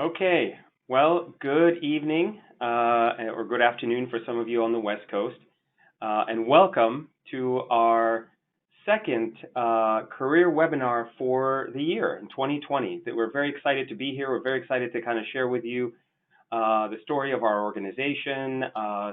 Okay, well, good evening or good afternoon for some of you on the West Coast, and welcome to our second career webinar for the year in 2020. That we're very excited to be here. We're very excited to kind of share with you the story of our organization,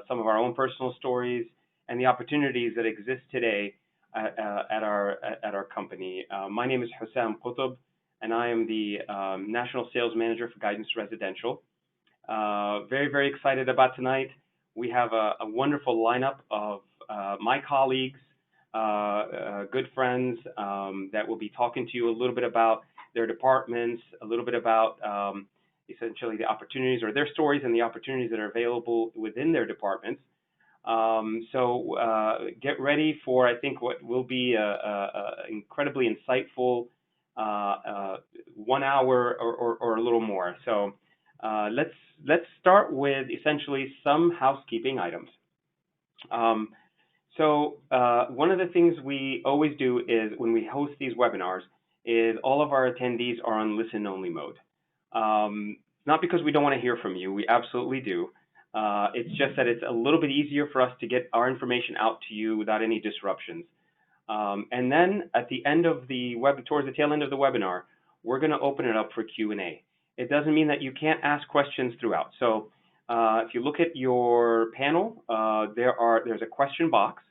some of our own personal stories, and the opportunities that exist today at our company. My name is Hussam Qutb, and I am the National Sales Manager for Guidance Residential. Very, very excited about tonight. We have a wonderful lineup of my colleagues, good friends that will be talking to you a little bit about their departments, a little bit about essentially the opportunities or their stories and the opportunities that are available within their departments. So get ready for, I think, what will be a incredibly insightful 1 hour or a little more. So let's start with essentially some housekeeping items. So one of the things we always do is when we host these webinars is all of our attendees are on listen-only mode. Not because we don't want to hear from you, we absolutely do. It's just that it's a little bit easier for us to get our information out to you without any disruptions. And then at the end of the towards the tail end of the webinar, we're going to open it up for Q&A. It doesn't mean that you can't ask questions throughout. So if you look at your panel, there's a question box.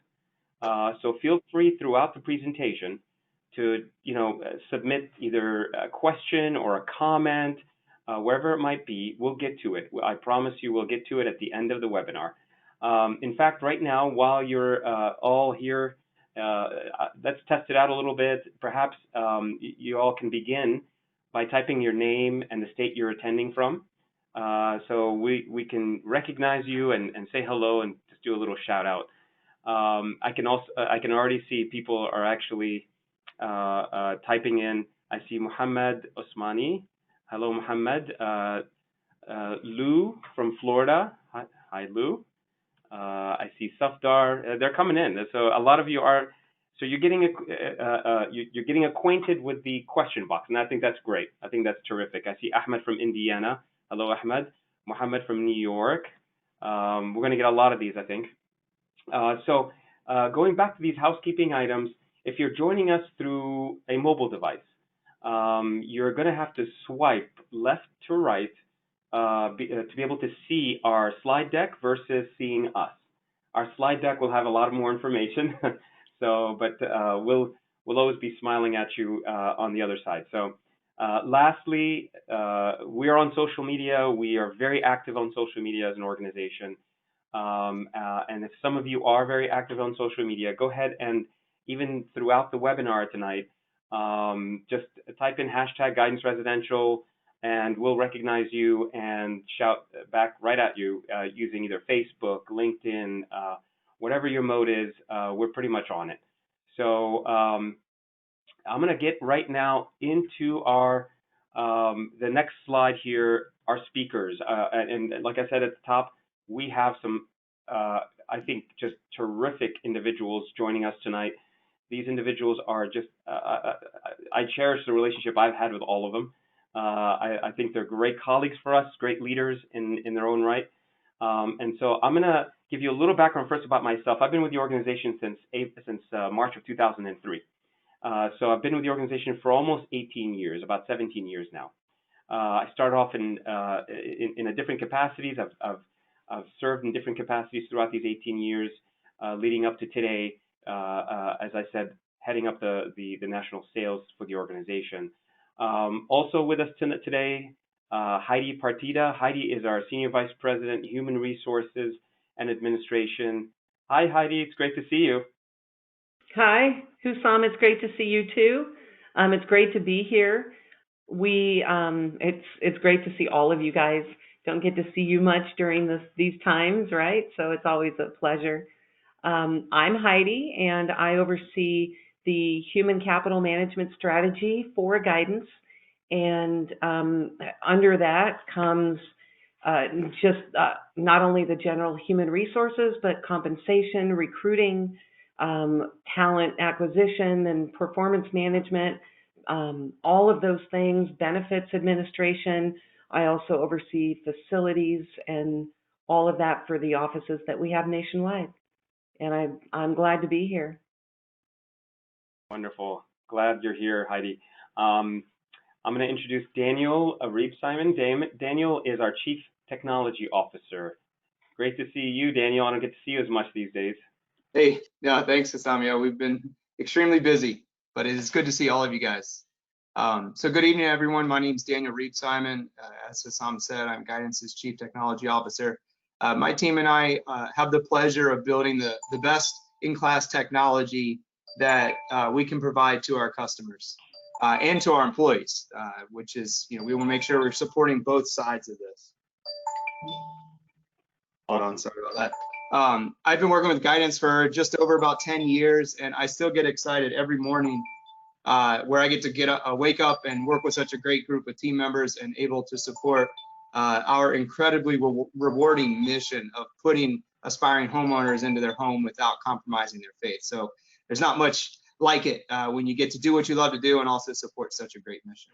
So feel free throughout the presentation to submit either a question or a comment, wherever it might be. We'll get to it. I promise you we'll get to it at the end of the webinar. In fact, right now, while you're all here, let's test it out a little bit. Perhaps you all can begin by typing your name and the state you're attending from. So we can recognize you and say hello and just do a little shout out. I can already see people are actually typing in. I see Muhammad Osmani. Hello, Muhammad. Lou from Florida. Hi, Lou. I see Safdar. They're coming in. So a lot of you are. So you're getting acquainted with the question box, and I think that's great. I think that's terrific. I see Ahmed from Indiana. Hello, Ahmed. Muhammad from New York. We're going to get a lot of these, I think. So going back to these housekeeping items, if you're joining us through a mobile device, you're going to have to swipe left to right to be able to see our slide deck versus seeing us. Our slide deck will have a lot more information, but we'll always be smiling at you on the other side. So lastly, we are on social media. We are very active on social media as an organization. And if some of you are very active on social media, go ahead and even throughout the webinar tonight, just type in hashtag guidance residential and we'll recognize you and shout back right at you using either Facebook, LinkedIn, whatever your mode is, we're pretty much on it. So I'm going to get right now into our the next slide here, our speakers. And like I said at the top, we have some, I think, just terrific individuals joining us tonight. These individuals are just, I cherish the relationship I've had with all of them. I think they're great colleagues for us, great leaders in their own right. And so I'm going to give you a little background first about myself. I've been with the organization since March of 2003. So I've been with the organization for almost 18 years, about 17 years now. I started off in a different capacities. I've served in different capacities throughout these 18 years, leading up to today. As I said, heading up the national sales for the organization. Also with us today, Heidi Partida. Heidi is our Senior Vice President, Human Resources and Administration. Hi, Heidi. It's great to see you. Hi, Hussam. It's great to see you too. It's great to be here. It's great to see all of you guys. Don't get to see you much during these times, right? So it's always a pleasure. I'm Heidi, and I oversee the human capital management strategy for guidance. And under that comes not only the general human resources, but compensation, recruiting, talent acquisition, and performance management, all of those things, benefits administration, I also oversee facilities and all of that for the offices that we have nationwide. And I'm glad to be here. Wonderful. Glad you're here, Heidi. Um, I'm going to introduce Daniel Reeves Simon. Daniel is our Chief Technology Officer. Great to see you, Daniel. I don't get to see you as much these days. Hey, yeah, thanks, Hassam. Yeah, we've been extremely busy, but it is good to see all of you guys. So good evening, everyone. My name is Daniel Reeves Simon. As Hassam said, I'm Guidance's Chief Technology Officer. My team and I have the pleasure of building the best in-class technology that we can provide to our customers and to our employees, which is, we want to make sure we're supporting both sides of this. Hold on, sorry about that. I've been working with Guidance for just over about 10 years, and I still get excited every morning where I get to wake up and work with such a great group of team members and able to support our incredibly rewarding mission of putting aspiring homeowners into their home without compromising their faith. So there's not much like it when you get to do what you love to do and also support such a great mission.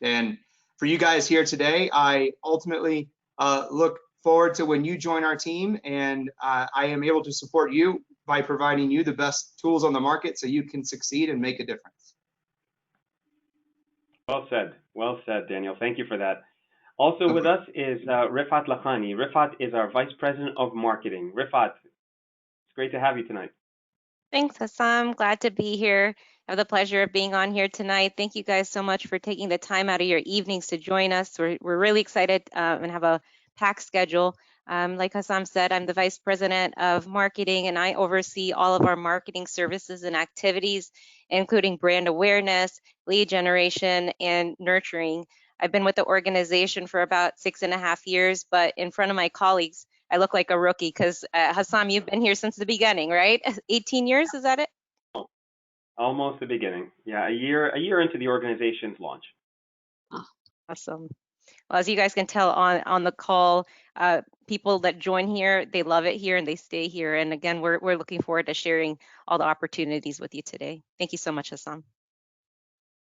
And for you guys here today, I ultimately look forward to when you join our team, and I am able to support you by providing you the best tools on the market so you can succeed and make a difference. Well said, Daniel. Thank you for that. Also with us is Rifat Lakhani. Rifat is our Vice President of Marketing. Rifat, it's great to have you tonight. Thanks, Hassam. Glad to be here. I have the pleasure of being on here tonight. Thank you guys so much for taking the time out of your evenings to join us. We're really excited and have a packed schedule. Like Hassam said, I'm the Vice President of Marketing, and I oversee all of our marketing services and activities, including brand awareness, lead generation, and nurturing. I've been with the organization for about 6.5 years, but in front of my colleagues, I look like a rookie because Hassam, you've been here since the beginning, right? 18 years, is that it? Almost the beginning. Yeah, a year into the organization's launch. Awesome. Well, as you guys can tell on the call, people that join here, they love it here and they stay here. And again, we're looking forward to sharing all the opportunities with you today. Thank you so much, Hassam.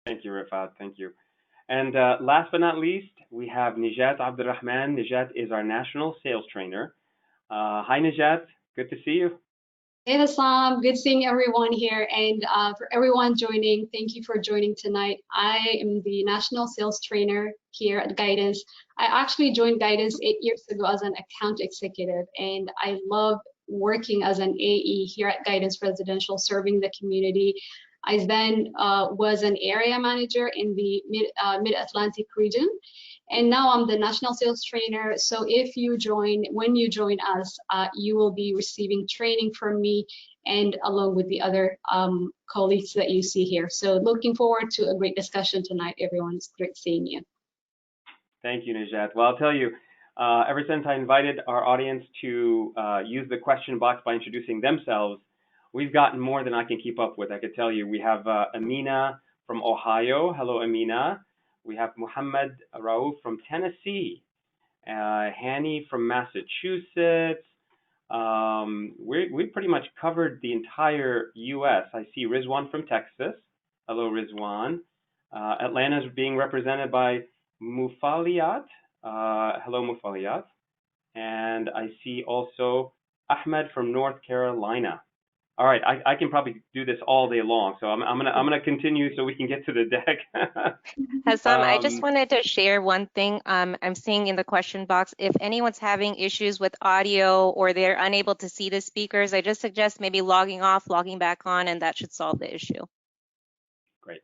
Thank you, Rifat. Thank you. And last but not least, we have Nijat Abdurrahman. Nijat is our National Sales Trainer. Hi, Nijat. Good to see you. Hey, Hassam. Good seeing everyone here. And for everyone joining, thank you for joining tonight. I am the National Sales Trainer here at Guidance. I actually joined Guidance 8 years ago as an account executive, and I love working as an AE here at Guidance Residential, serving the community. I then was an area manager in the Mid-Atlantic region, and now I'm the National Sales Trainer. So when you join us, you will be receiving training from me and along with the other colleagues that you see here. So looking forward to a great discussion tonight, everyone. It's great seeing you. Thank you, Nijat. Well, I'll tell you, ever since I invited our audience to use the question box by introducing themselves, we've gotten more than I can keep up with. I could tell you, we have Amina from Ohio. Hello, Amina. We have Mohammed Raouf from Tennessee. Hani from Massachusetts. We pretty much covered the entire U.S. I see Rizwan from Texas. Hello, Rizwan. Atlanta is being represented by Mufaliyat. Hello, Mufaliyat. And I see also Ahmed from North Carolina. All right, I can probably do this all day long, so I'm gonna continue so we can get to the deck. Hassam, I just wanted to share one thing. I'm seeing in the question box, if anyone's having issues with audio or they're unable to see the speakers, I just suggest maybe logging off, logging back on, and that should solve the issue. Great.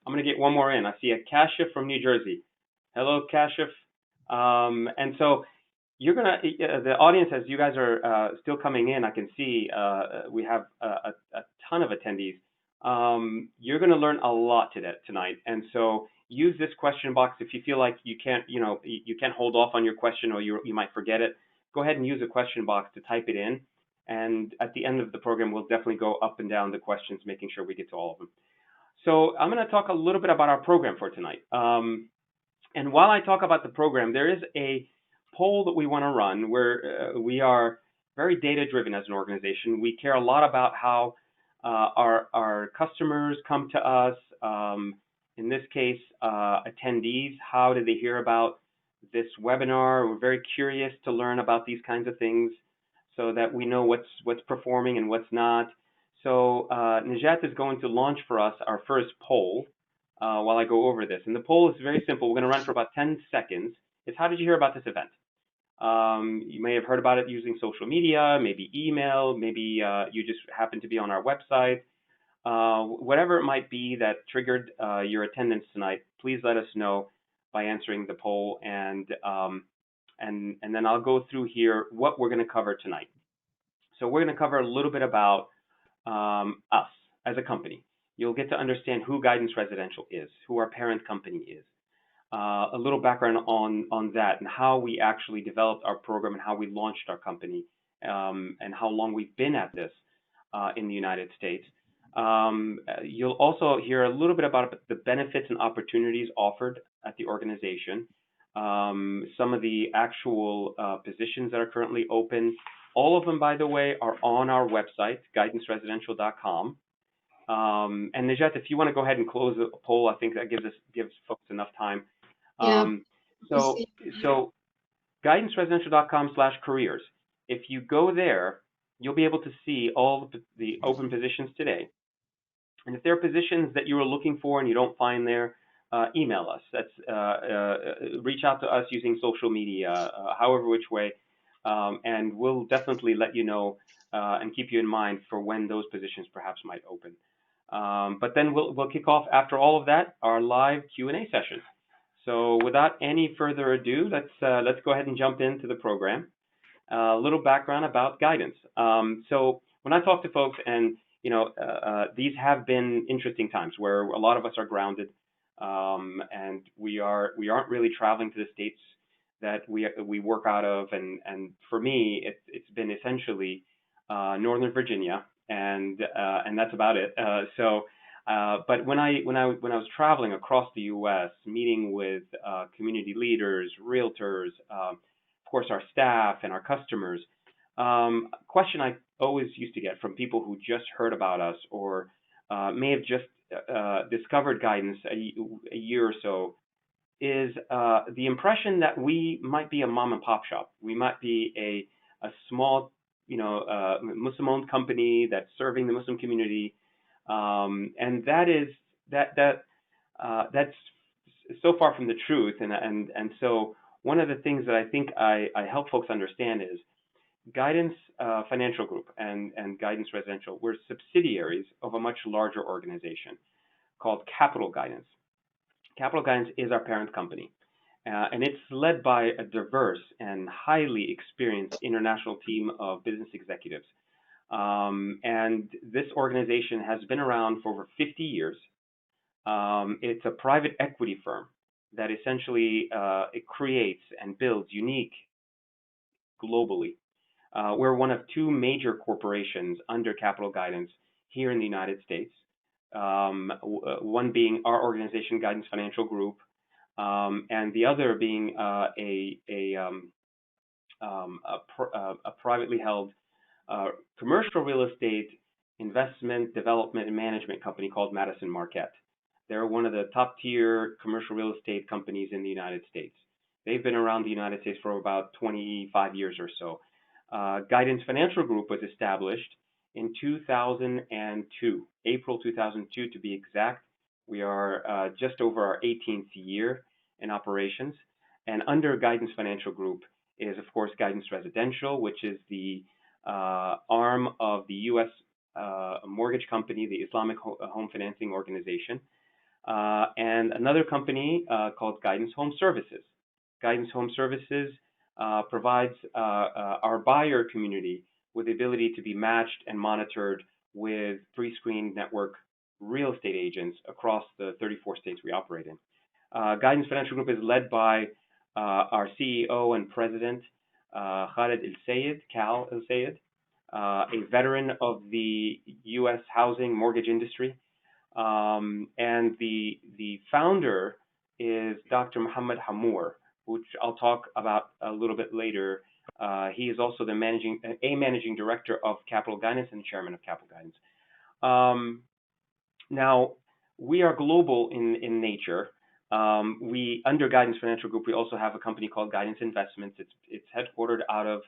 I'm gonna get one more in. I see a Kashif from New Jersey. Hello, Kashif. And so you're gonna the audience, as you guys are still coming in, I can see we have a ton of attendees. You're gonna learn a lot tonight, and so use this question box if you feel like you can't hold off on your question or you might forget it. Go ahead and use a question box to type it in, and at the end of the program, we'll definitely go up and down the questions, making sure we get to all of them. So I'm gonna talk a little bit about our program for tonight. And while I talk about the program, there is a poll that we want to run where we are very data driven as an organization. We care a lot about how our customers come to us. In this case, attendees, how did they hear about this webinar. We're very curious to learn about these kinds of things so that we know what's performing and what's not. So Najat is going to launch for us our first poll while I go over this. And the poll is very simple. We're going to run for about 10 seconds. It's how did you hear about this event? You may have heard about it using social media, maybe email, maybe you just happen to be on our website. Whatever it might be that triggered your attendance tonight, please let us know by answering the poll, and then I'll go through here what we're going to cover tonight. So we're going to cover a little bit about us as a company. You'll get to understand who Guidance Residential is, who our parent company is, a little background on that and how we actually developed our program and how we launched our company, and how long we've been at this in the United States. You'll also hear a little bit about the benefits and opportunities offered at the organization, some of the actual positions that are currently open. All of them, by the way, are on our website, guidanceresidential.com. And Najat, if you want to go ahead and close the poll, I think that gives folks enough time. Yeah. So guidanceresidential.com/careers. If you go there, you'll be able to see all the open positions today. And if there are positions that you are looking for and you don't find there, email us. Reach out to us using social media, however which way, and we'll definitely let you know and keep you in mind for when those positions perhaps might open. But then we'll kick off after all of that our live Q&A session. So without any further ado, let's go ahead and jump into the program. A little background about Guidance. So when I talk to folks, and these have been interesting times where a lot of us are grounded, and we aren't really traveling to the states that we work out of, and for me it's been essentially Northern Virginia, and that's about it. But when I was traveling across the U.S., meeting with community leaders, realtors, of course our staff and our customers, question I always used to get from people who just heard about us or may have just discovered Guidance a year or so is the impression that we might be a mom and pop shop. We might be a small, Muslim-owned company that's serving the Muslim community, and that's so far from the truth. And so one of the things that I think I help folks understand is Guidance Financial Group and Guidance Residential, we're subsidiaries of a much larger organization called Capital Guidance. Capital Guidance is our parent company, and it's led by a diverse and highly experienced international team of business executives. And this organization has been around for over 50 years. It's a private equity firm that essentially it creates and builds unique globally. We're one of two major corporations under Capital Guidance here in the United States. One being our organization, Guidance Financial Group, and the other being a privately held commercial real estate investment, development, and management company called Madison Marquette. They're one of the top tier commercial real estate companies in the United States. They've been around the United States for about 25 years or so. Guidance Financial Group was established in 2002, April 2002 to be exact. We are just over our 18th year in operations. And under Guidance Financial Group is, of course, Guidance Residential, which is the arm of the U.S. mortgage company, the Islamic Home Financing Organization, and another company called Guidance Home Services. Guidance Home Services provides our buyer community with the ability to be matched and monitored with pre-screened network real estate agents across the 34 states we operate in. Guidance Financial Group is led by our CEO and president, Khaled El-Sayed, Cal El-Sayed, a veteran of the U.S. housing mortgage industry. And the founder is Dr. Mohammed Hamur, which I'll talk about a little bit later. He is also the managing director of Capital Guidance and chairman of Capital Guidance. Now, we are global in nature. We under Guidance Financial Group, we also have a company called Guidance Investments. It's headquartered out of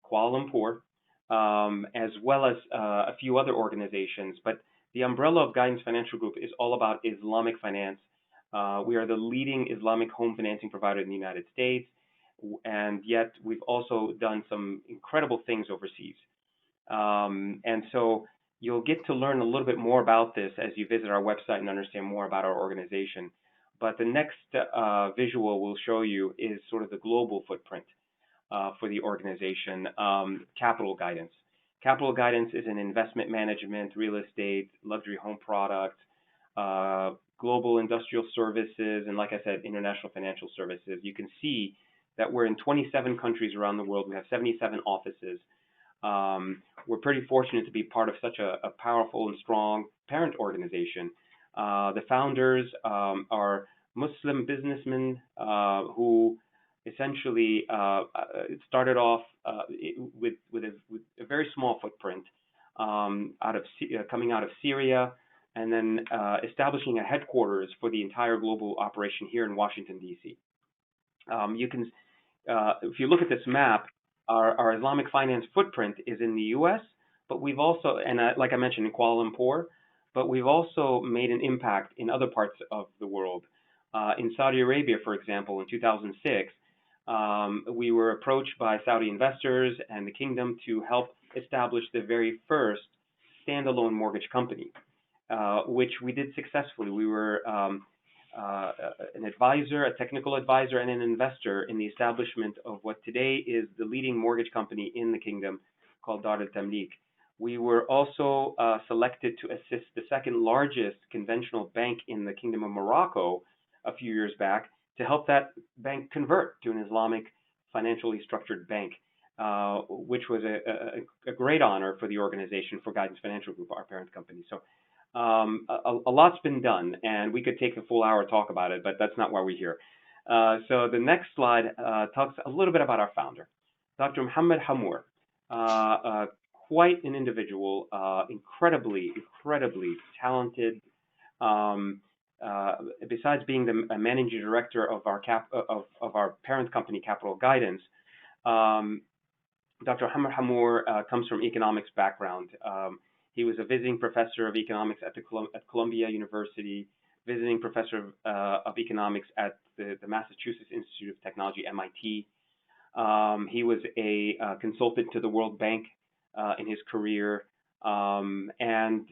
Kuala Lumpur, as well as a few other organizations. But the umbrella of Guidance Financial Group is all about Islamic finance. We are the leading Islamic home financing provider in the United States, and yet we've also done some incredible things overseas. And so you'll get to learn a little bit more about this as you visit our website and understand more about our organization. But the next visual we'll show you is sort of the global footprint for the organization. Capital Guidance. Capital Guidance is an investment management, real estate, luxury home product, global industrial services, and like I said, international financial services. You can see that we're in 27 countries around the world. We have 77 offices. We're pretty fortunate to be part of such a powerful and strong parent organization. The founders are Muslim businessmen who essentially started off with a very small footprint coming out of Syria, and then establishing a headquarters for the entire global operation here in Washington, D.C. You can, if you look at this map, our Islamic finance footprint is in the U.S., but we've also, and like I mentioned, in Kuala Lumpur, but we've also made an impact in other parts of the world. In Saudi Arabia, for example, in 2006, we were approached by Saudi investors and the kingdom to help establish the very first standalone mortgage company, which we did successfully. We were an advisor, a technical advisor, and an investor in the establishment of what today is the leading mortgage company in the kingdom called Dar al-Tamlik. We were also selected to assist the second largest conventional bank in the Kingdom of Morocco a few years back to help that bank convert to an Islamic financially structured bank, which was a great honor for the organization, for Guidance Financial Group, our parent company. So a lot's been done, and we could take a full hour to talk about it, but that's not why we're here. So the next slide talks a little bit about our founder, Dr. Mohammed Hamur. Quite an individual, incredibly talented. Besides being the managing director of our parent company, Capital Guidance, Dr. Mohammed Hamur comes from economics background. He was a visiting professor of economics at Columbia University, visiting professor of economics at the Massachusetts Institute of Technology, MIT. He was a consultant to the World Bank in his career, and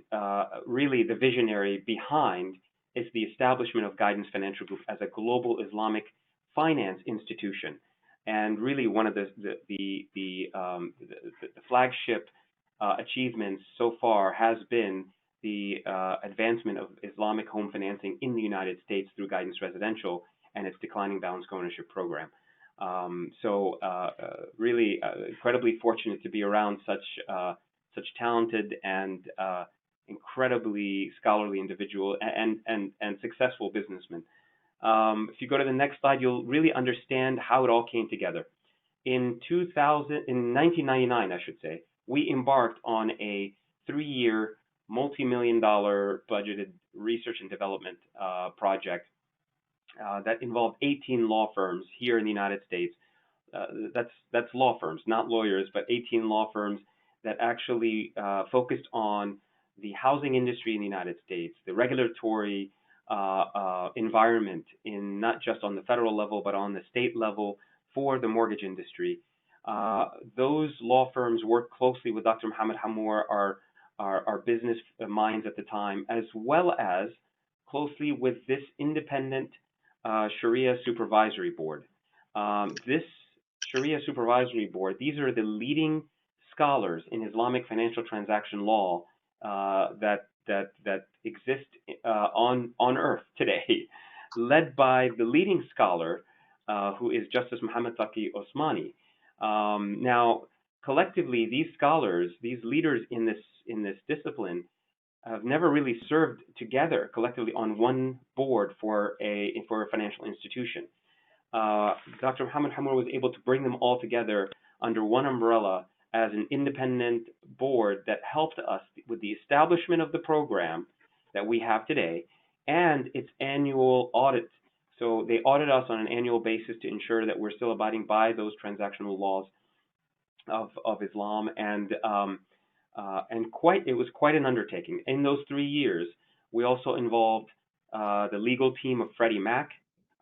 really the visionary behind is the establishment of Guidance Financial Group as a global Islamic finance institution, and really one of the flagship achievements so far has been the advancement of Islamic home financing in the United States through Guidance Residential and its declining balance ownership program. Really incredibly fortunate to be around such talented and incredibly scholarly individual and successful businessman. If you go to the next slide, you'll really understand how it all came together. In 1999, I should say, we embarked on a 3-year, multi-million-dollar budgeted research and development project that involved 18 law firms here in the United States. That's law firms, not lawyers, but 18 law firms that actually focused on the housing industry in the United States, the regulatory environment in not just on the federal level, but on the state level for the mortgage industry. Those law firms worked closely with Dr. Mohammed Hamur, our business minds at the time, as well as closely with this independent Sharia Supervisory Board. This Sharia Supervisory Board, these are the leading scholars in Islamic financial transaction law that exist on earth today, led by the leading scholar who is Justice Muhammad Taqi Osmani. Now, collectively, these scholars, these leaders in this discipline, have never really served together collectively on one board for a financial institution. Dr. Mohammed Hamur was able to bring them all together under one umbrella as an independent board that helped us with the establishment of the program that we have today and its annual audit So they audit us on an annual basis to ensure that we're still abiding by those transactional laws of Islam, and it was quite an undertaking. In those 3 years, we also involved the legal team of Freddie Mac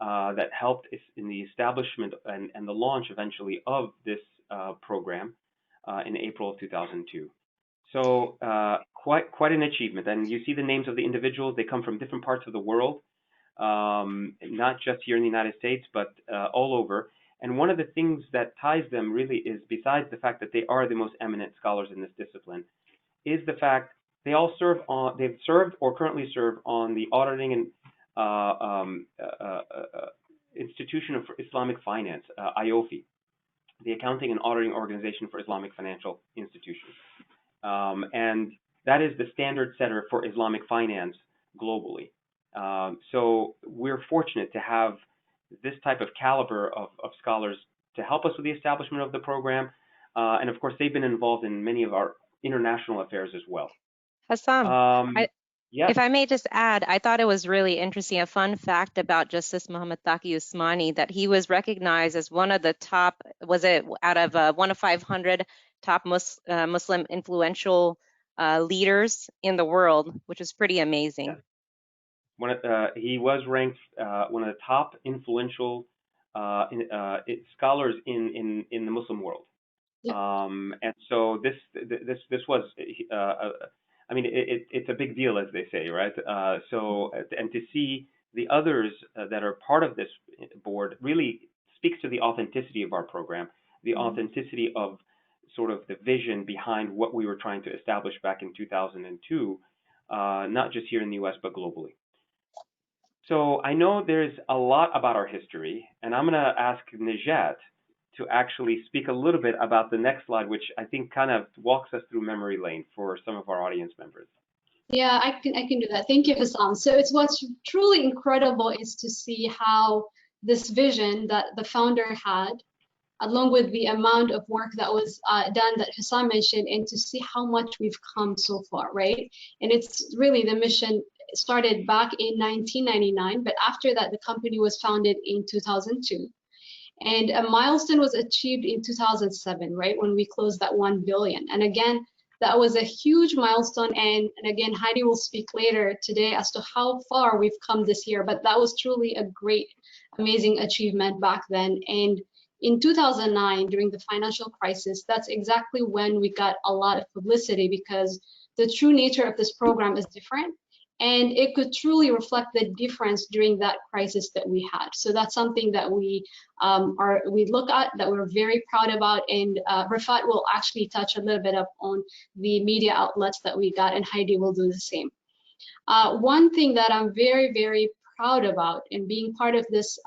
that helped in the establishment and the launch eventually of this program in April of 2002. So quite an achievement. And you see the names of the individuals. They come from different parts of the world, not just here in the United States, but all over. And one of the things that ties them really is, besides the fact that they are the most eminent scholars in this discipline, is the fact they've served or currently serve on the auditing and Institution for Islamic Finance, IOFI, the Accounting and Auditing Organization for Islamic Financial Institutions. And that is the standard setter for Islamic finance globally. So we're fortunate to have this type of caliber of scholars to help us with the establishment of the program. And of course, they've been involved in many of our international affairs as well. Hassam, Yes. if I may just add, I thought it was really interesting, a fun fact about Justice Muhammad Taqi Usmani, that he was recognized as one of the top, out of one of 500 top Muslim influential leaders in the world, which is pretty amazing. Yeah. He was ranked one of the top influential scholars in the Muslim world. Yeah. And so this was, I mean, it's a big deal, as they say, right? And to see the others that are part of this board really speaks to the authenticity of our program, the authenticity of sort of the vision behind what we were trying to establish back in 2002, not just here in the US, but globally. So I know there's a lot about our history, and I'm going to ask Najat to actually speak a little bit about the next slide, which I think kind of walks us through memory lane for some of our audience members. Yeah, I can do that. Thank you, Hassam. So what's truly incredible is to see how this vision that the founder had, along with the amount of work that was done that Hassam mentioned, and to see how much we've come so far, right? And it's really, the mission started back in 1999, but after that, the company was founded in 2002. And a milestone was achieved in 2007, right, when we closed that 1 billion. And again, that was a huge milestone. And again, Heidi will speak later today as to how far we've come this year, but that was truly a great, amazing achievement back then. And in 2009, during the financial crisis, that's exactly when we got a lot of publicity, because the true nature of this program is different. And it could truly reflect the difference during that crisis that we had. So that's something that we look at, that we're very proud about. And Rafat will actually touch a little bit up on the media outlets that we got, and Heidi will do the same. One thing that I'm very, very proud about in being part of this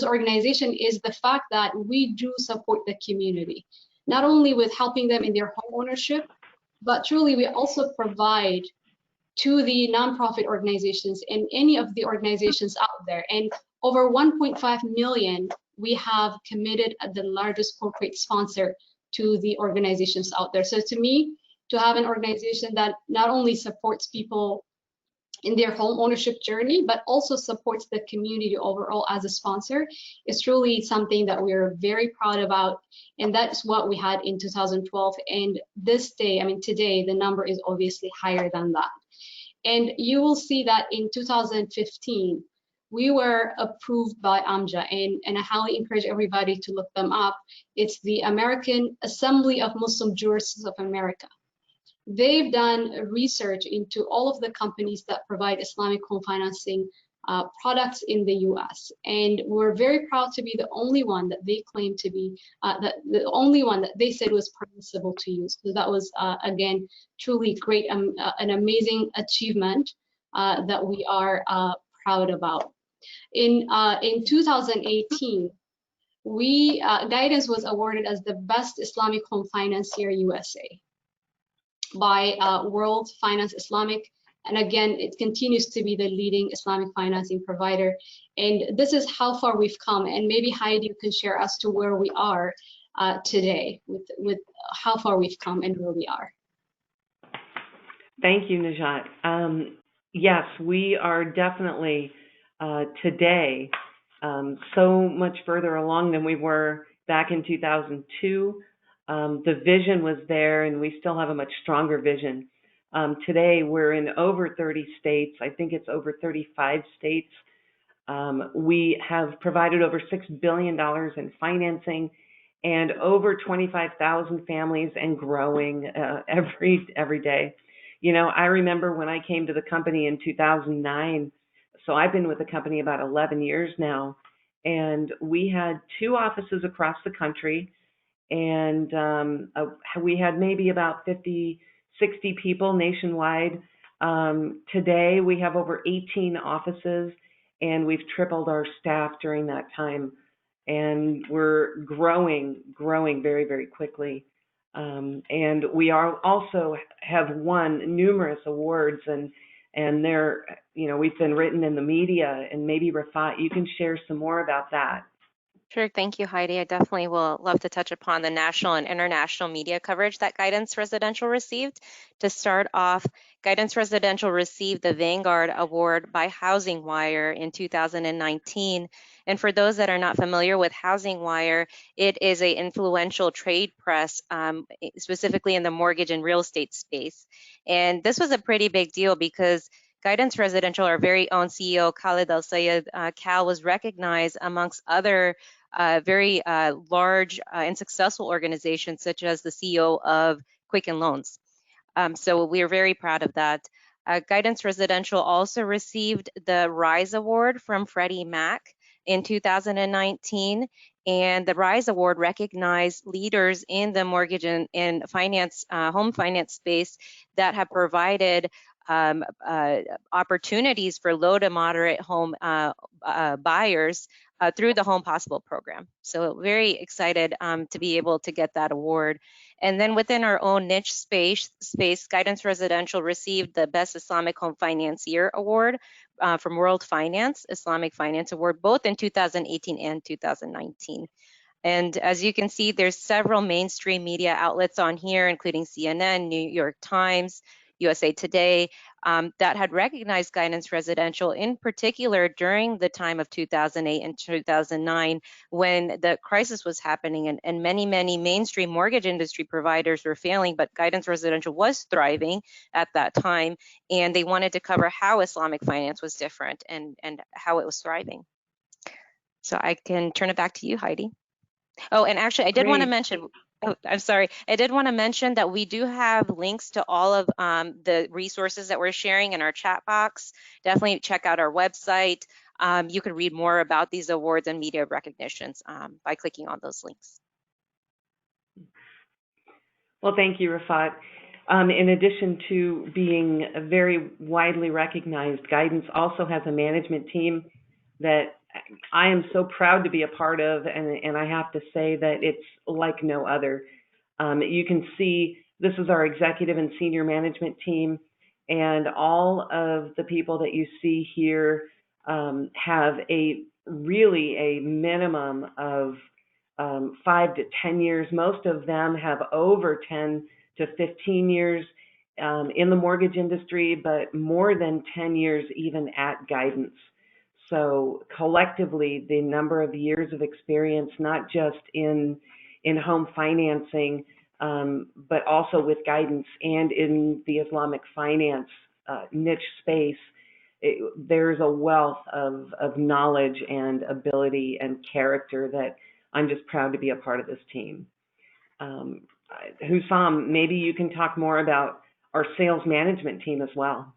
organization is the fact that we do support the community, not only with helping them in their home ownership, but truly we also provide to the nonprofit organizations and any of the organizations out there. And over 1.5 million, we have committed at the largest corporate sponsor to the organizations out there. So to me, to have an organization that not only supports people in their home ownership journey, but also supports the community overall as a sponsor is truly something that we're very proud about. And that's what we had in 2012. And this day, I mean, today, the number is obviously higher than that. And you will see that in 2015, we were approved by AMJA, and I highly encourage everybody to look them up. It's the American Assembly of Muslim Jurists of America. They've done research into all of the companies that provide Islamic home financing products in the US. And we're very proud to be the only one that they claim to be, the only one that they said was permissible to use. So that was, again, truly great, an amazing achievement that we are proud about. In 2018, Guidance was awarded as the best Islamic home financier USA by World Finance Islamic. And again, it continues to be the leading Islamic financing provider. And this is how far we've come. And maybe Heidi, you can share as to where we are today with how far we've come and where we are. Thank you, Najat. Yes, we are definitely today, so much further along than we were back in 2002. The vision was there, and we still have a much stronger vision. Today, we're in over 30 states. I think it's over 35 states. We have provided over $6 billion in financing and over 25,000 families and growing every day. You know, I remember when I came to the company in 2009, so I've been with the company about 11 years now, and we had 2 offices across the country, and we had maybe about 50, 60 people nationwide. Today, we have over 18 offices, and we've tripled our staff during that time, and we're growing very, very quickly. And we are also have won numerous awards, and they're, you know, we've been written in the media, and maybe Rafat, you can share some more about that. Sure. Thank you, Heidi. I definitely will love to touch upon the national and international media coverage that Guidance Residential received. To start off, Guidance Residential received the Vanguard Award by Housing Wire in 2019. And for those that are not familiar with Housing Wire, it is an influential trade press, specifically in the mortgage and real estate space. And this was a pretty big deal because Guidance Residential, our very own CEO, Khalid Al-Sayed, Cal, was recognized amongst other very large and successful organizations, such as the CEO of Quicken Loans. So we are very proud of that. Guidance Residential also received the RISE Award from Freddie Mac in 2019, and the RISE Award recognized leaders in the mortgage and finance, home finance space that have provided opportunities for low to moderate home buyers through the Home Possible program. So very excited to be able to get that award. And then within our own niche space, Guidance Residential received the Best Islamic Home Financier Award from World Finance, Islamic Finance Award, both in 2018 and 2019. And as you can see, there's several mainstream media outlets on here, including CNN, New York Times, USA Today, that had recognized Guidance Residential, in particular during the time of 2008 and 2009, when the crisis was happening and many mainstream mortgage industry providers were failing, but Guidance Residential was thriving at that time, and they wanted to cover how Islamic finance was different and how it was thriving. So I can turn it back to you, Heidi. Oh, and actually, I did want to mention, oh, I'm sorry, I did want to mention that we do have links to all of the resources that we're sharing in our chat box. Definitely check out our website. You can read more about these awards and media recognitions by clicking on those links. Well, thank you, Rafat. In addition to being very widely recognized, Guidance also has a management team that I am so proud to be a part of, and I have to say that it's like no other. You can see this is our executive and senior management team, and all of the people that you see here have really a minimum of 5 to 10 years. Most of them have over 10 to 15 years in the mortgage industry, but more than 10 years even at Guidance. So collectively, the number of years of experience, not just in home financing, but also with Guidance and in the Islamic finance niche space, there's a wealth of knowledge and ability and character that I'm just proud to be a part of this team. Hussam, maybe you can talk more about our sales management team as well.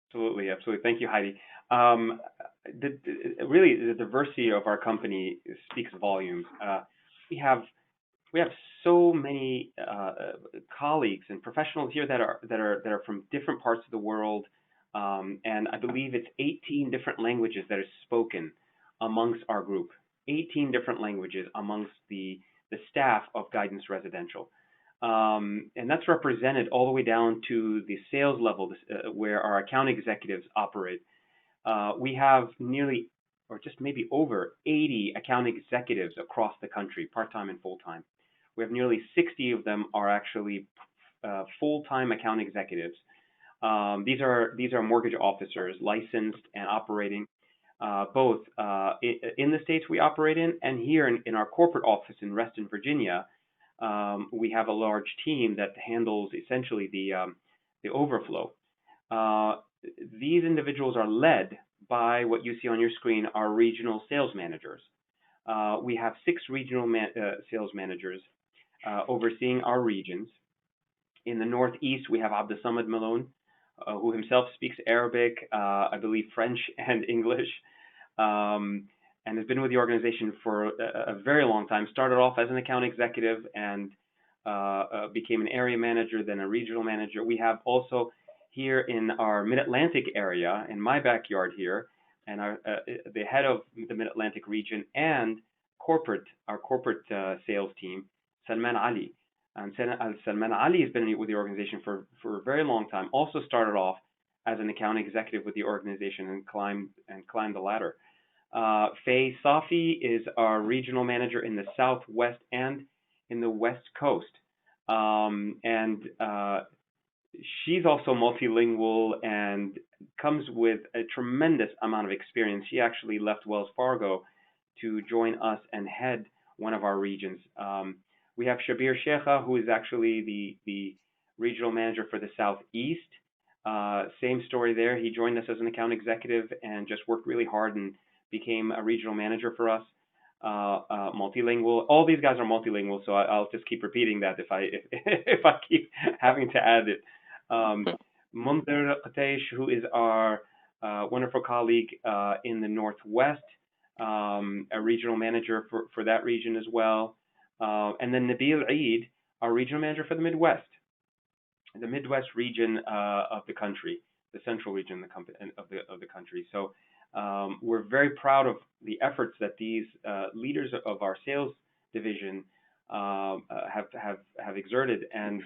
Absolutely. Thank you, Heidi. Really, the diversity of our company speaks volumes. We have so many colleagues and professionals here that are from different parts of the world, and I believe it's 18 different languages that are spoken amongst our group. 18 different languages amongst the staff of Guidance Residential. And that's represented all the way down to the sales level, where our account executives operate. We have nearly, or just maybe over 80 account executives across the country, part-time and full-time. We have nearly 60 of them are actually full-time account executives. These are mortgage officers, licensed and operating. both in the states we operate in, and here in our corporate office in Reston, Virginia. We have a large team that handles essentially the overflow. These individuals are led by what you see on your screen, our regional sales managers. We have 6 regional sales managers overseeing our regions. In the Northeast, we have Abdesamad Malone, who himself speaks Arabic, I believe French and English, and has been with the organization for a very long time. Started off as an account executive and became an area manager, then a regional manager. We have also here in our Mid-Atlantic area, in my backyard here, and the head of the Mid-Atlantic region and our corporate sales team, Salman Ali. And Salman Ali has been with the organization for a very long time. Also started off as an account executive with the organization and climbed the ladder. Faye Safi is our regional manager in the Southwest and in the West Coast. She's also multilingual and comes with a tremendous amount of experience. She actually left Wells Fargo to join us and head one of our regions. We have Shabir Sheikha, who is actually the regional manager for the Southeast. Same story there. He joined us as an account executive and just worked really hard and became a regional manager for us. Multilingual. All these guys are multilingual, so I'll just keep repeating that if I keep having to add it. Mundir Qataish, who is our wonderful colleague in the Northwest, a regional manager for that region as well. And then Nabil Eid, our regional manager for the Midwest region of the country, the central region of the country. So we're very proud of the efforts that these leaders of our sales division have exerted, and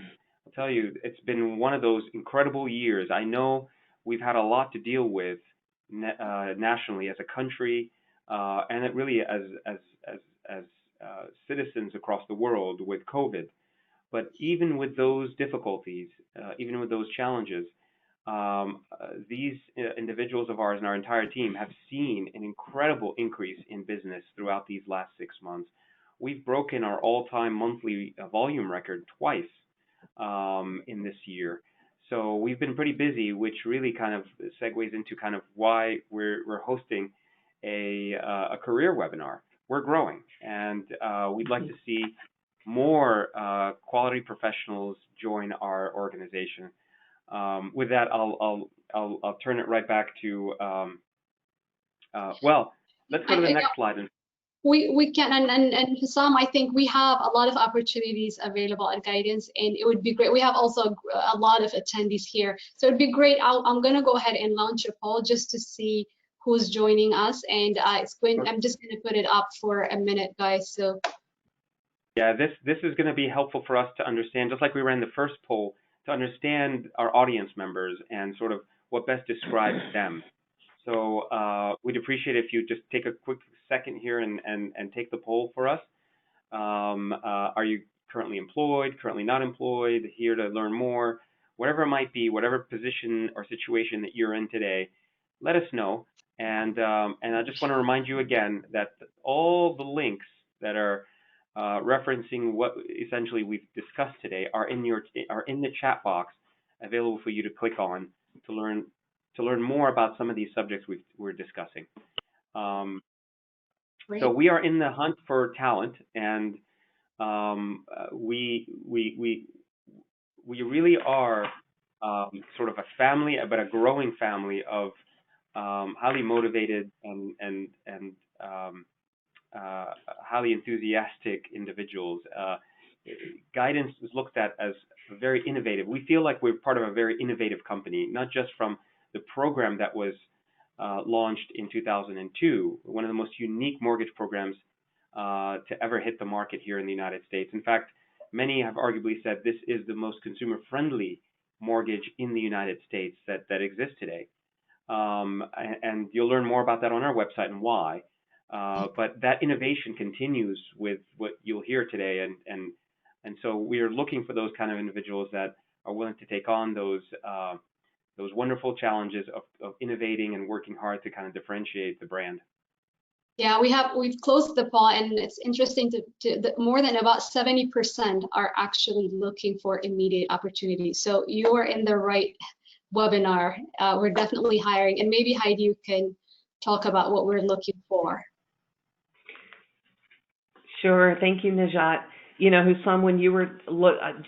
I'll tell you, it's been one of those incredible years. I know we've had a lot to deal with nationally as a country, and it really as citizens across the world with COVID. But even with those difficulties, even with those challenges, these individuals of ours and our entire team have seen an incredible increase in business throughout these last 6 months. We've broken our all-time monthly volume record twice in this year. So we've been pretty busy, which really kind of segues into kind of why we're hosting a career webinar. We're growing, and we'd like to see more quality professionals join our organization. With that, I'll turn it right back to well. Let's go to the next slide. We can, and Hussam, I think we have a lot of opportunities available at Guidance, and it would be great. We have also a lot of attendees here, so it'd be great. I'm going to go ahead and launch a poll just to see who's joining us, and I'm just going to put it up for a minute, guys. So yeah, this is going to be helpful for us to understand, just like we ran the first poll, to understand our audience members and sort of what best describes them. So we'd appreciate if you just take a quick second here and take the poll for us. Are you currently employed, currently not employed, here to learn more? Whatever it might be, whatever position or situation that you're in today, let us know. And I just want to remind you again that all the links that are referencing what essentially we've discussed today are in the chat box, available for you to click on to learn more about some of these subjects we're discussing. So we are in the hunt for talent, and we really are sort of a family, but a growing family of highly motivated and highly enthusiastic individuals. Guidance is looked at as very innovative. We feel like we're part of a very innovative company, not just from the program that was launched in 2002, one of the most unique mortgage programs to ever hit the market here in the United States. In fact, many have arguably said this is the most consumer-friendly mortgage in the United States that exists today. And you'll learn more about that on our website and why. But that innovation continues with what you'll hear today, and so we are looking for those kind of individuals that are willing to take on those those wonderful challenges of innovating and working hard to kind of differentiate the brand. Yeah, we've closed the poll, and it's interesting more than about 70% are actually looking for immediate opportunities. So you are in the right webinar. We're definitely hiring, and maybe Heidi, you can talk about what we're looking for. Sure. Thank you, Najat. You know, Hussam, when you were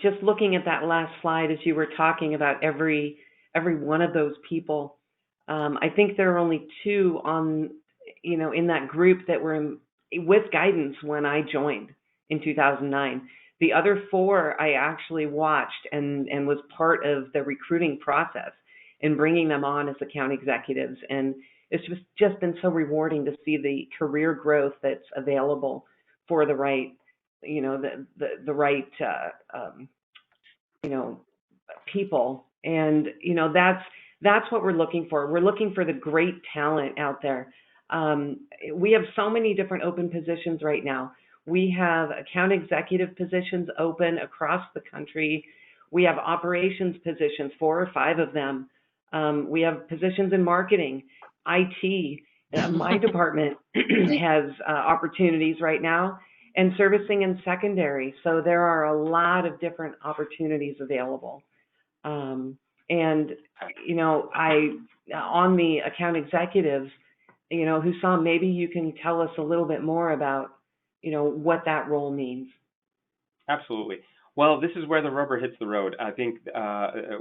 just looking at that last slide as you were talking about every one of those people, I think there are only two on, you know, in that group that were with guidance when I joined in 2009. The other four I actually watched and was part of the recruiting process and bringing them on as account executives. And it's just been so rewarding to see the career growth that's available for the right, you know, the right, you know, people. And, you know, that's what we're looking for. We're looking for the great talent out there. We have so many different open positions right now. We have account executive positions open across the country. We have operations positions, 4 or 5 of them. We have positions in marketing, IT. My department has opportunities right now, and servicing and secondary. So there are a lot of different opportunities available. And, you know, on the account executives, you know, Hussam, maybe you can tell us a little bit more about, you know, what that role means. Absolutely. Well, this is where the rubber hits the road. I think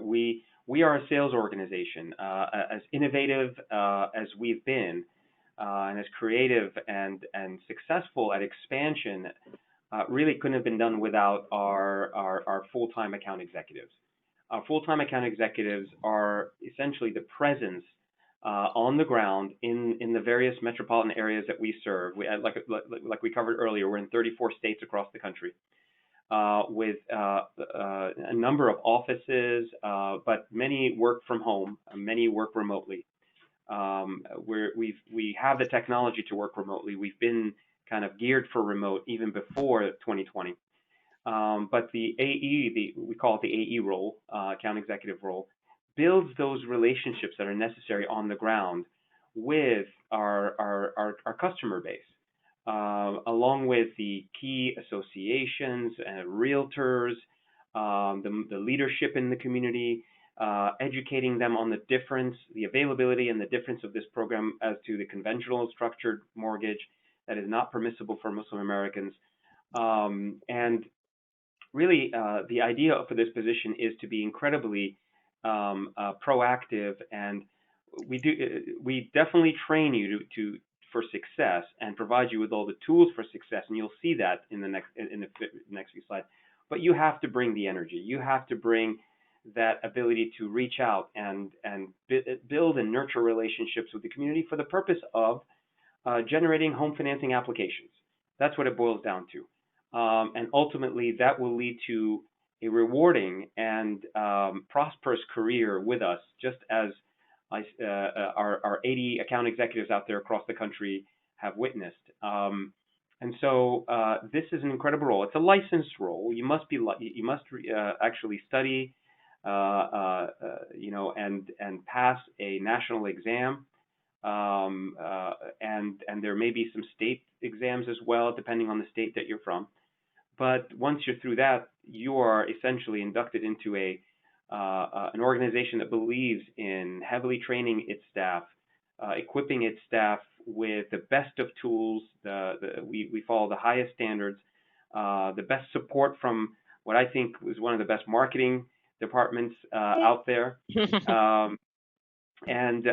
we are a sales organization. As innovative as we've been, and as creative and successful at expansion, really couldn't have been done without our full-time account executives. Our full-time account executives are essentially the presence on the ground in the various metropolitan areas that we serve. Like we covered earlier, we're in 34 states across the country, with a number of offices, but many work from home, many work remotely. We have the technology to work remotely. We've been kind of geared for remote even before 2020. But the AE, we call it the AE role, account executive role, builds those relationships that are necessary on the ground with our customer base, along with the key associations and realtors, the leadership in the community, educating them on the difference, the availability and the difference of this program as to the conventional structured mortgage that is not permissible for Muslim Americans. And really, the idea for this position is to be incredibly proactive, and we definitely train you for success and provide you with all the tools for success, and you'll see that in the next few slides. But you have to bring the energy. You have to bring that ability to reach out and build and nurture relationships with the community for the purpose of generating home financing applications. That's what it boils down to. And ultimately, that will lead to a rewarding and prosperous career with us, just as our 80 account executives out there across the country have witnessed. And so this is an incredible role. It's a licensed role. You must actually study, you know, and pass a national exam. And there may be some state exams as well, depending on the state that you're from. But once you're through that, you are essentially inducted into an organization that believes in heavily training its staff, equipping its staff with the best of tools. We follow the highest standards, the best support from what I think was one of the best marketing departments out there. And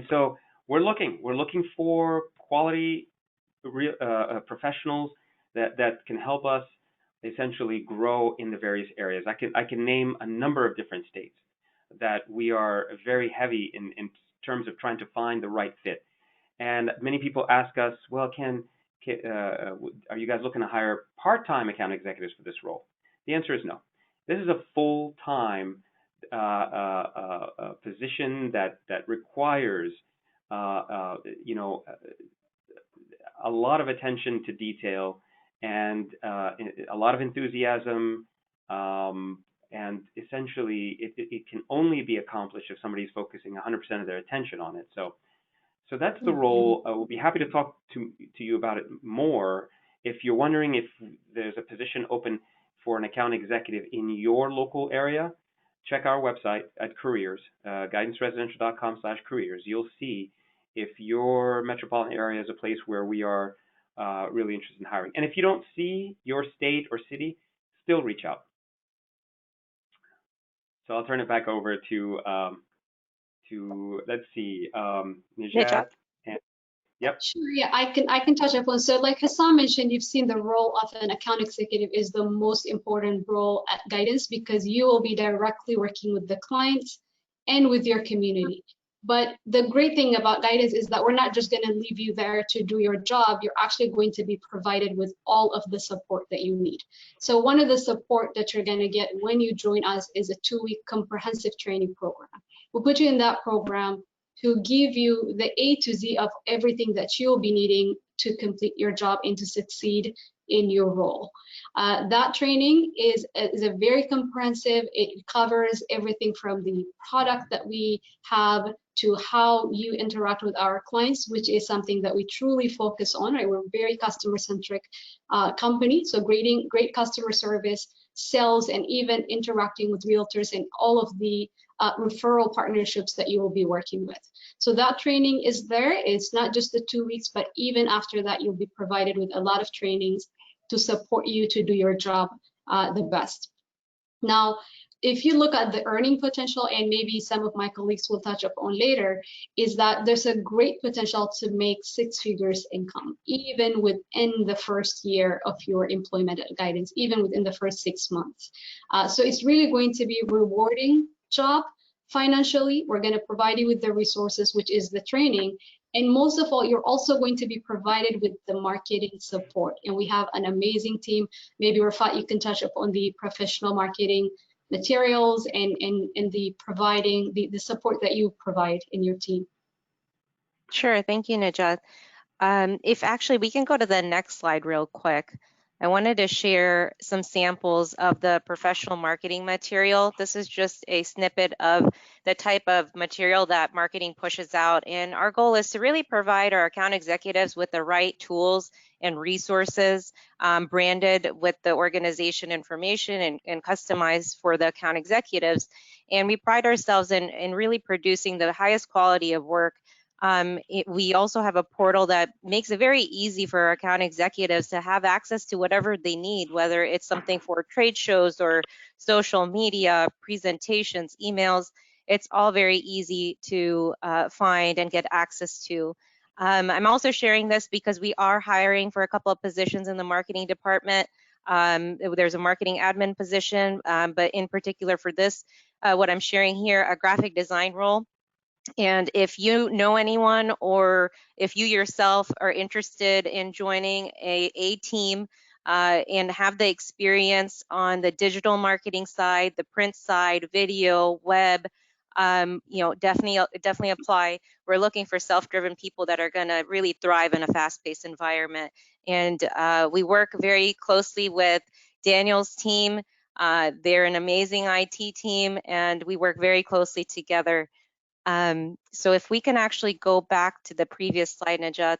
so we're looking for quality professionals that can help us essentially grow in the various areas. I can name a number of different states that we are very heavy in terms of trying to find the right fit. And many people ask us, well, are you guys looking to hire part-time account executives for this role? The answer is no. This is a full-time position that requires you know, a lot of attention to detail and a lot of enthusiasm, And essentially, it can only be accomplished if somebody's focusing 100% of their attention on it. So that's the role. We'll be happy to talk to you about it more. If you're wondering if there's a position open for an account executive in your local area, check our website at careers, guidanceresidential.com/careers. You'll see if your metropolitan area is a place where we are really interested in hiring. And if you don't see your state or city, still reach out. So I'll turn it back over to let's see, Najat. And, yep. Sure, yeah, I can touch upon. So like Hassan mentioned, you've seen the role of an account executive is the most important role at Guidance because you will be directly working with the clients and with your community. But the great thing about Guidance is that we're not just going to leave you there to do your job. You're actually going to be provided with all of the support that you need. So one of the support that you're going to get when you join us is a 2-week comprehensive training program. We'll put you in that program to give you the A to Z of everything that you'll be needing to complete your job and to succeed in your role. That training is a very comprehensive. It covers everything from the product that we have to how you interact with our clients, which is something that we truly focus on. Right? We're a very customer-centric company, so great customer service, sales, and even interacting with realtors and all of the referral partnerships that you will be working with. So that training is there. It's not just the 2 weeks, but even after that, you'll be provided with a lot of trainings to support you to do your job the best. Now, if you look at the earning potential, and maybe some of my colleagues will touch upon later, is that there's a great potential to make 6 figures income, even within the first year of your employment at Guidance, even within the first 6 months. So it's really going to be a rewarding job financially. We're going to provide you with the resources, which is the training. And most of all, you're also going to be provided with the marketing support. And we have an amazing team. Maybe Rafat, you can touch upon the professional marketing materials and the providing the support that you provide in your team. Sure, thank you, Najat. If actually we can go to the next slide real quick. I wanted to share some samples of the professional marketing material. This is just a snippet of the type of material that marketing pushes out. And our goal is to really provide our account executives with the right tools and resources branded with the organization information and customized for the account executives. And we pride ourselves in really producing the highest quality of work. We also have a portal that makes it very easy for our account executives to have access to whatever they need, whether it's something for trade shows or social media, presentations, emails. It's all very easy to find and get access to. I'm also sharing this because we are hiring for a couple of positions in the marketing department. There's a marketing admin position, but in particular for this, what I'm sharing here, a graphic design role. And if you know anyone or if you yourself are interested in joining a team and have the experience on the digital marketing side, the print side, video, web, definitely apply. We're looking for self-driven people that are going to really thrive in a fast-paced environment. And we work very closely with Daniel's team. They're an amazing IT team, and we work very closely together. So if we can actually go back to the previous slide, Najat.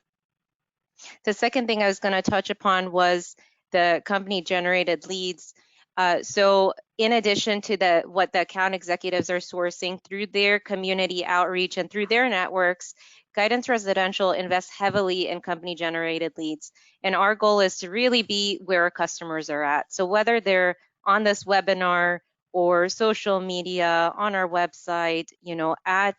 The second thing I was going to touch upon was the company generated leads. So in addition to what the account executives are sourcing through their community outreach and through their networks, Guidance Residential invests heavily in company generated leads. And our goal is to really be where our customers are at. So whether they're on this webinar or social media, on our website, at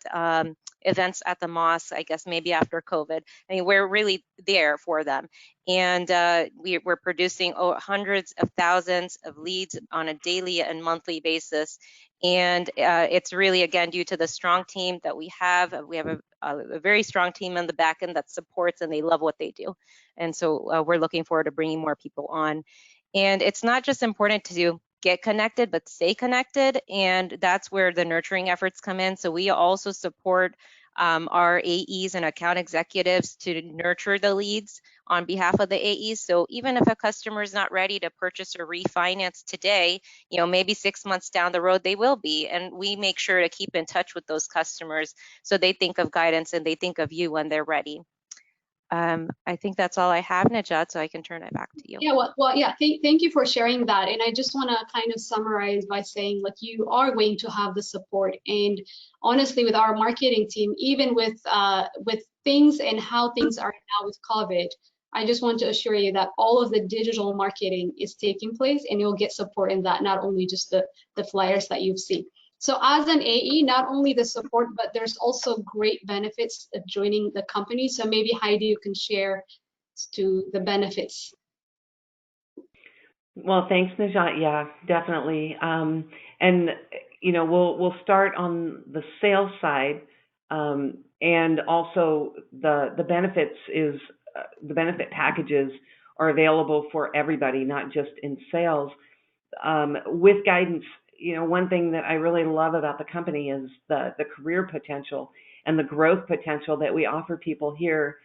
events at the mosque, I guess maybe after COVID. I mean, we're really there for them. And we're producing hundreds of thousands of leads on a daily and monthly basis. And it's really, again, due to the strong team that we have. We have a very strong team on the back end that supports, and they love what they do. And so we're looking forward to bringing more people on. And it's not just important to get connected, but stay connected. And that's where the nurturing efforts come in. So we also support our AEs and account executives to nurture the leads on behalf of the AEs. So even if a customer is not ready to purchase or refinance today, maybe 6 months down the road, they will be. And we make sure to keep in touch with those customers so they think of guidance and they think of you when they're ready. I think that's all I have, Najat, so I can turn it back to you. Yeah, yeah, thank you for sharing that. And I just want to kind of summarize by saying, like, you are going to have the support. And honestly, with our marketing team, even with things and how things are now with COVID, I just want to assure you that all of the digital marketing is taking place, and you'll get support in that, not only just the flyers that you've seen. So as an AE, not only the support, but there's also great benefits of joining the company. So maybe Heidi, you can share to the benefits. Well, thanks, Najat. Yeah, definitely. And we'll start on the sales side, and also the benefits is the benefit packages are available for everybody, not just in sales. With guidance, one thing that I really love about the company is the career potential and the growth potential that we offer people here.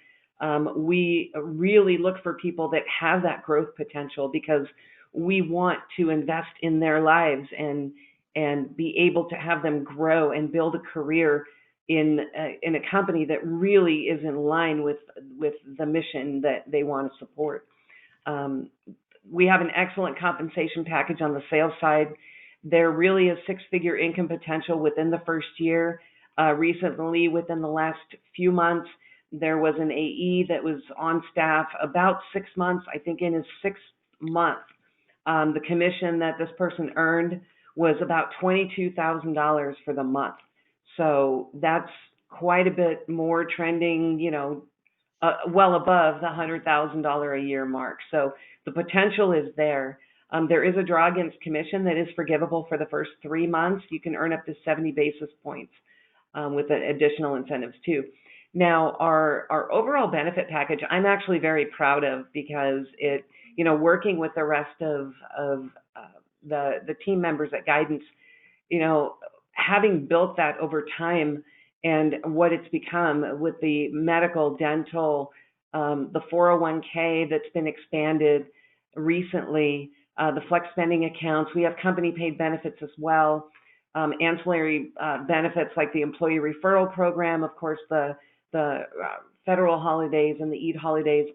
We really look for people that have that growth potential because we want to invest in their lives and be able to have them grow and build a career in a company that really is in line with the mission that they want to support. We have an excellent compensation package on the sales side. There really is six-figure income potential within the first year. Recently, within the last few months, there was an AE that was on staff about 6 months. I think in his 6th month, the commission that this person earned was about $22,000 for the month. So that's quite a bit more, trending, well above the $100,000 a year mark. So the potential is there. There is a draw against commission that is forgivable for the first 3 months. You can earn up to 70 basis points with additional incentives too. Now, our overall benefit package, I'm actually very proud of, because it, working with the rest of the team members at Guidance, having built that over time and what it's become with the medical, dental, the 401k that's been expanded recently, the flex spending accounts. We have company paid benefits as well, ancillary benefits like the employee referral program, of course, the federal holidays and the Eid holidays.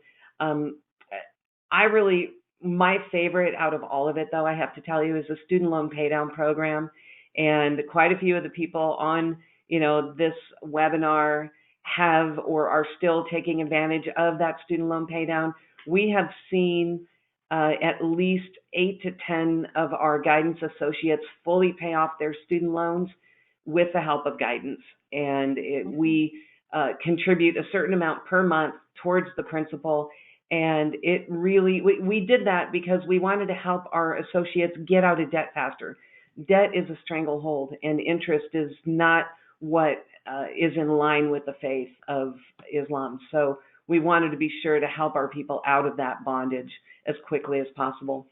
My favorite out of all of it, though, I have to tell you, is the student loan paydown program. And quite a few of the people on, this webinar have or are still taking advantage of that student loan paydown. We have seen at least 8 to 10 of our Guidance associates fully pay off their student loans with the help of Guidance. And we contribute a certain amount per month towards the principal. And it really, we did that because we wanted to help our associates get out of debt faster. Debt is a stranglehold, and interest is not what is in line with the faith of Islam. So we wanted to be sure to help our people out of that bondage as quickly as possible.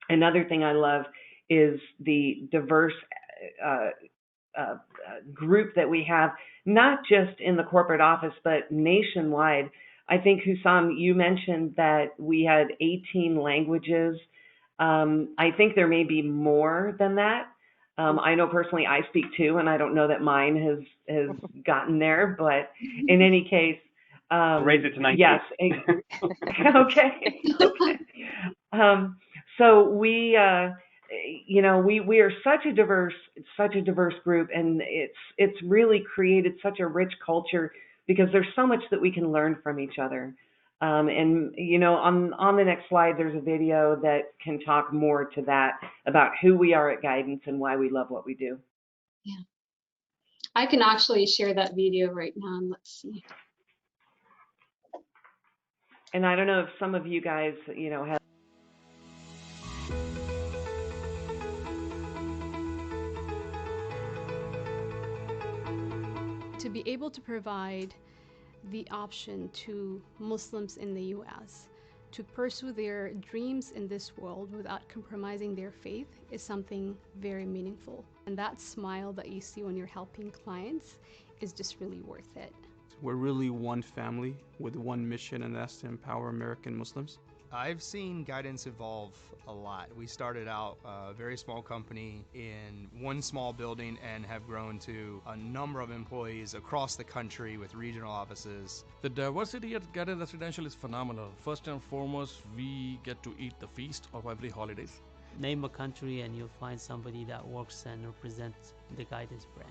Another thing I love is the diverse group that we have, not just in the corporate office, but nationwide. I think, Hussam, you mentioned that we had 18 languages. I think there may be more than that. I know personally I speak 2, and I don't know that mine has gotten there, but in any case, raise it to 19. Yes. Okay. So we are such a diverse group, and it's really created such a rich culture because there's so much that we can learn from each other. And on the next slide, there's a video that can talk more to that, about who we are at Guidance and why we love what we do. Yeah, I can actually share that video right now, and let's see. And I don't know if some of you guys, have. To be able to provide the option to Muslims in the US to pursue their dreams in this world without compromising their faith is something very meaningful. And that smile that you see when you're helping clients is just really worth it. We're really one family with one mission, and that's to empower American Muslims. I've seen guidance evolve a lot. We started out a very small company in one small building and have grown to a number of employees across the country with regional offices. The diversity at Guidance Residential is phenomenal. First and foremost, we get to eat the feast of every holidays. Name a country and you'll find somebody that works and represents the Guidance brand.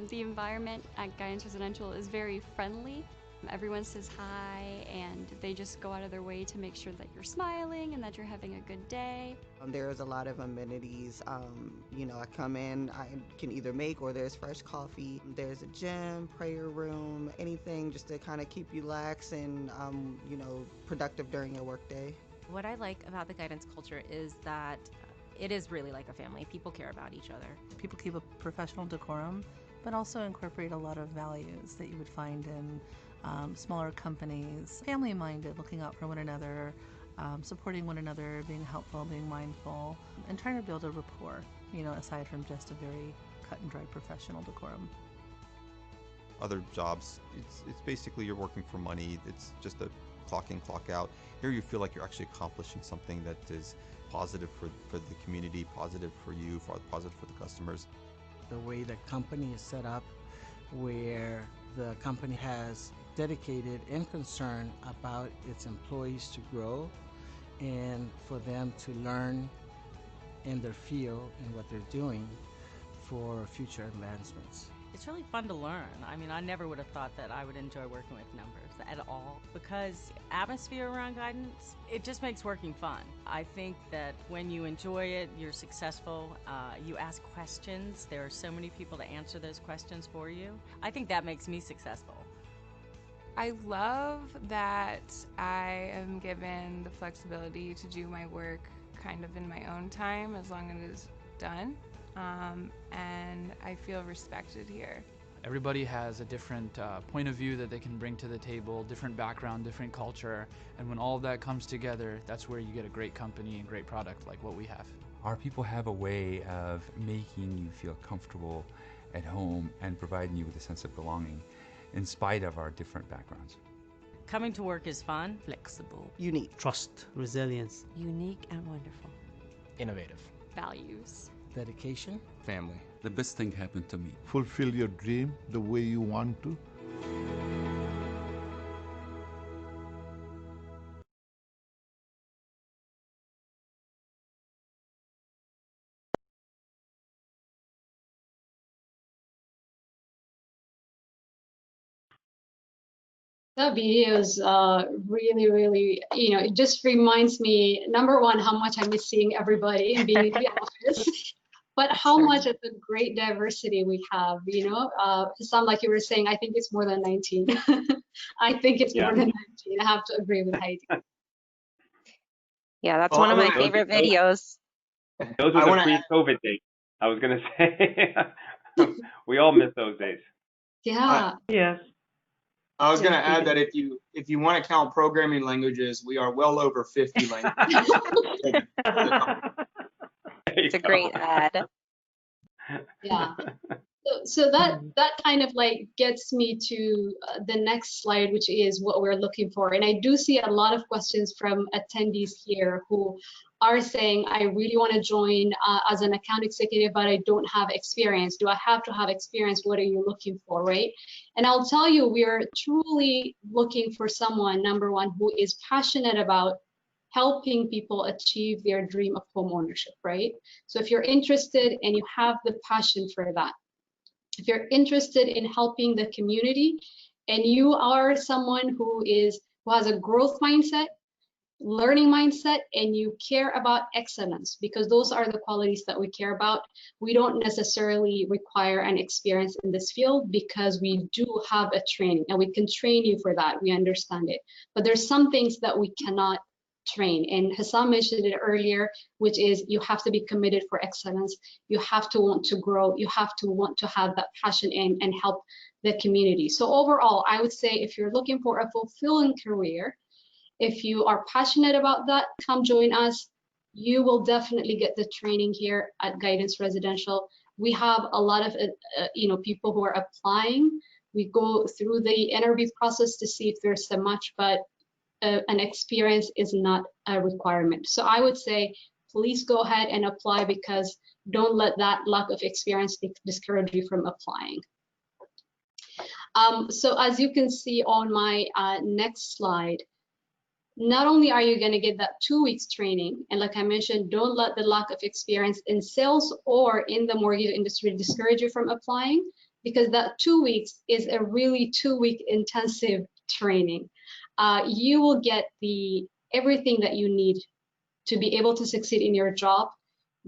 The environment at Guidance Residential is very friendly. Everyone says hi and they just go out of their way to make sure that you're smiling and that you're having a good day. There's a lot of amenities. I come in, I can either make or there's fresh coffee. There's a gym, prayer room, anything just to kind of keep you lax and, productive during your workday. What I like about the guidance culture is that it is really like a family. People care about each other. People keep a professional decorum, but also incorporate a lot of values that you would find in smaller companies. Family-minded, looking out for one another, supporting one another, being helpful, being mindful, and trying to build a rapport, aside from just a very cut and dry professional decorum. Other jobs, it's basically you're working for money. It's just a clock in, clock out. Here you feel like you're actually accomplishing something that is positive for the community, positive for you, positive for the customers. The way the company is set up, where the company has dedicated and concern about its employees to grow and for them to learn in their field and what they're doing for future advancements. It's really fun to learn. I mean, I never would have thought that I would enjoy working with numbers at all, because atmosphere around guidance, it just makes working fun. I think that when you enjoy it, you're successful, you ask questions, there are so many people to answer those questions for you. I think that makes me successful. I love that I am given the flexibility to do my work kind of in my own time as long as it is done. And I feel respected here. Everybody has a different point of view that they can bring to the table, different background, different culture, and when all of that comes together, that's where you get a great company and great product like what we have. Our people have a way of making you feel comfortable at home and providing you with a sense of belonging in spite of our different backgrounds. Coming to work is fun. Flexible. Unique. Trust. Resilience. Unique and wonderful. Innovative. Values. Dedication. Family. The best thing happened to me. Fulfill your dream the way you want to. That video is really, really, it just reminds me, number one, how much I miss seeing everybody and being in the office, but how much of the great diversity we have, Some, like you were saying, I think it's more than 19. I think it's more than 19. I have to agree with Heidi. Yeah, that's one of my favorite videos. Those were the pre-COVID days. I was going to say, we all miss those days. Yeah. Yes. I was going to add that if you want to count programming languages, we are well over 50 languages. It's a great ad. Yeah. So that kind of like gets me to the next slide, which is what we're looking for. And I do see a lot of questions from attendees here who are saying, I really want to join as an account executive, but I don't have experience. Do I have to have experience? What are you looking for, right? And I'll tell you, we are truly looking for someone, number one, who is passionate about helping people achieve their dream of home ownership, right? So if you're interested and you have the passion for that, if you're interested in helping the community and you are someone who has a growth mindset, learning mindset, and you care about excellence, because those are the qualities that we care about. We don't necessarily require an experience in this field because we do have a training and we can train you for that. We understand it. But there's some things that we cannot train. And Hassan mentioned it earlier, which is you have to be committed for excellence. You have to want to grow. You have to want to have that passion and help the community. So overall, I would say if you're looking for a fulfilling career, If you are passionate about that, come join us. You will definitely get the training here at Guidance Residential. We have a lot of people who are applying. We go through the interview process to see if there's a match, but an experience is not a requirement. So I would say, please go ahead and apply, because don't let that lack of experience discourage you from applying. So as you can see on my next slide, not only are you going to get that 2 weeks training, and like I mentioned, don't let the lack of experience in sales or in the mortgage industry discourage you from applying, because that 2 weeks is a really 2-week intensive training. You will get everything that you need to be able to succeed in your job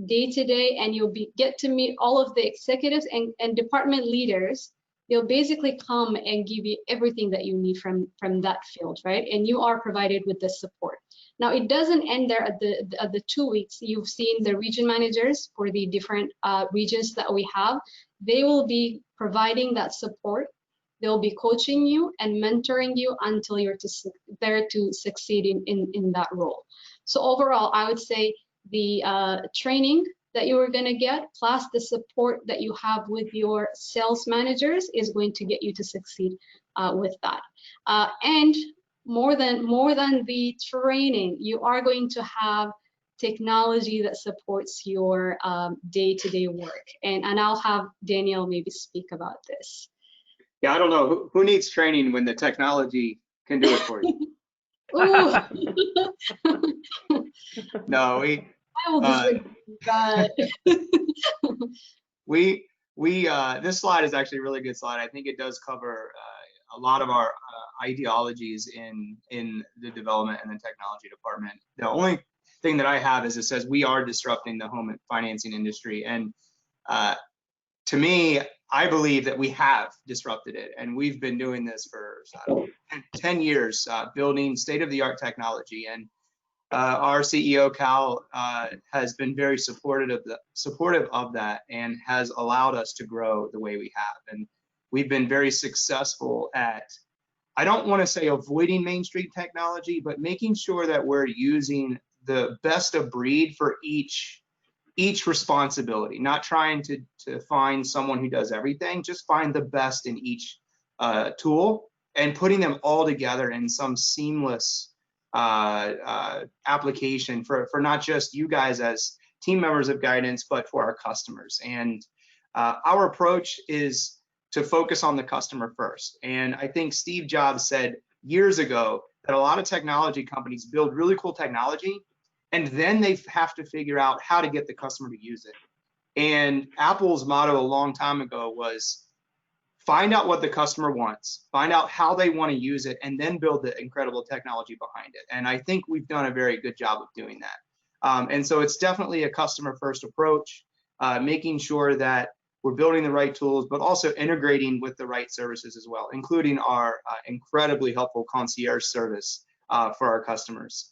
day to day, and you'll get to meet all of the executives and department leaders. They'll basically come and give you everything that you need from that field, right? And you are provided with the support. Now, it doesn't end there at the 2 weeks. You've seen the region managers for the different regions that we have. They will be providing that support. They'll be coaching you and mentoring you until you're there to succeed in that role. So overall, I would say the training that you are going to get, plus the support that you have with your sales managers, is going to get you to succeed with that. And more than the training, you are going to have technology that supports your day-to-day work. And I'll have Daniel maybe speak about this. Yeah, I don't know who needs training when the technology can do it for you. No, I will disagree with that. This slide is actually a really good slide. I think it does cover a lot of our ideologies in the development and the technology department. The only thing that I have is it says we are disrupting the home financing industry, and to me, I believe that we have disrupted it, and we've been doing this for 10 years, building state-of-the-art technology. And our CEO, Cal, has been very supportive of that, and has allowed us to grow the way we have. And we've been very successful at, I don't want to say avoiding mainstream technology, but making sure that we're using the best of breed for each responsibility, not trying to find someone who does everything, just find the best in each tool and putting them all together in some seamless application for not just you guys as team members of Guidance, but for our customers. And our approach is to focus on the customer first. And I think Steve Jobs said years ago that a lot of technology companies build really cool technology, and then they have to figure out how to get the customer to use it. And Apple's motto a long time ago was find out what the customer wants, find out how they want to use it, and then build the incredible technology behind it. And I think we've done a very good job of doing that. And so it's definitely a customer first approach, making sure that we're building the right tools, but also integrating with the right services as well, including our incredibly helpful concierge service for our customers.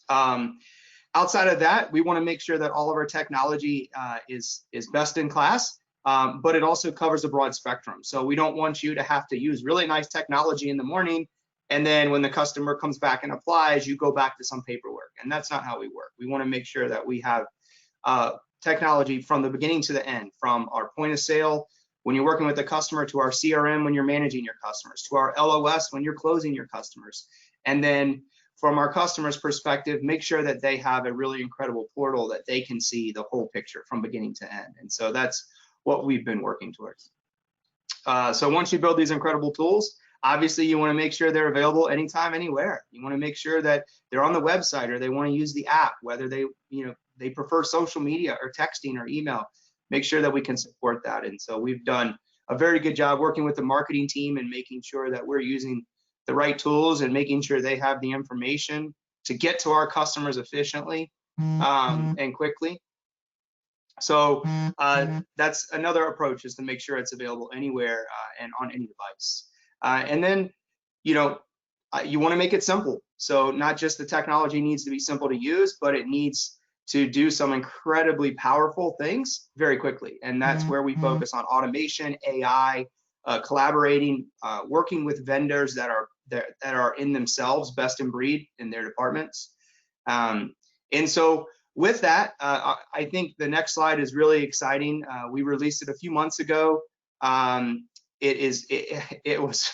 Outside of that, we want to make sure that all of our technology is best in class, but it also covers a broad spectrum. So we don't want you to have to use really nice technology in the morning, and then when the customer comes back and applies, you go back to some paperwork. And that's not how we work. We want to make sure that we have technology from the beginning to the end, from our point of sale when you're working with the customer, to our CRM when you're managing your customers, to our LOS when you're closing your customers. And then from our customers' perspective, make sure that they have a really incredible portal that they can see the whole picture from beginning to end. And so that's what we've been working towards. So once you build these incredible tools, obviously you want to make sure they're available anytime, anywhere. You want to make sure that they're on the website, or they want to use the app, whether they prefer social media or texting or email. Make sure that we can support that. And so we've done a very good job working with the marketing team and making sure that we're using the right tools and making sure they have the information to get to our customers efficiently and quickly. So that's another approach, is to make sure it's available anywhere and on any device. And then, you want to make it simple. So not just the technology needs to be simple to use, but it needs to do some incredibly powerful things very quickly. And that's where we focus on automation, AI, collaborating, working with vendors that are that are in themselves best in breed in their departments. And so with that, I think the next slide is really exciting. We released it a few months ago. It was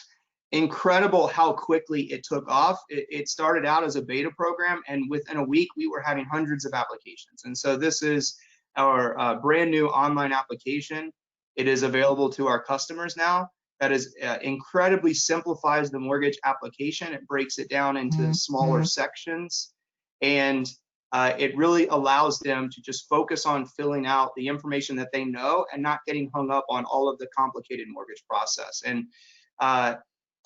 incredible how quickly it took off. It started out as a beta program, and within a week we were having hundreds of applications. And so this is our brand new online application. It is available to our customers now. That is incredibly simplifies the mortgage application. It breaks it down into smaller sections, and it really allows them to just focus on filling out the information that they know and not getting hung up on all of the complicated mortgage process. And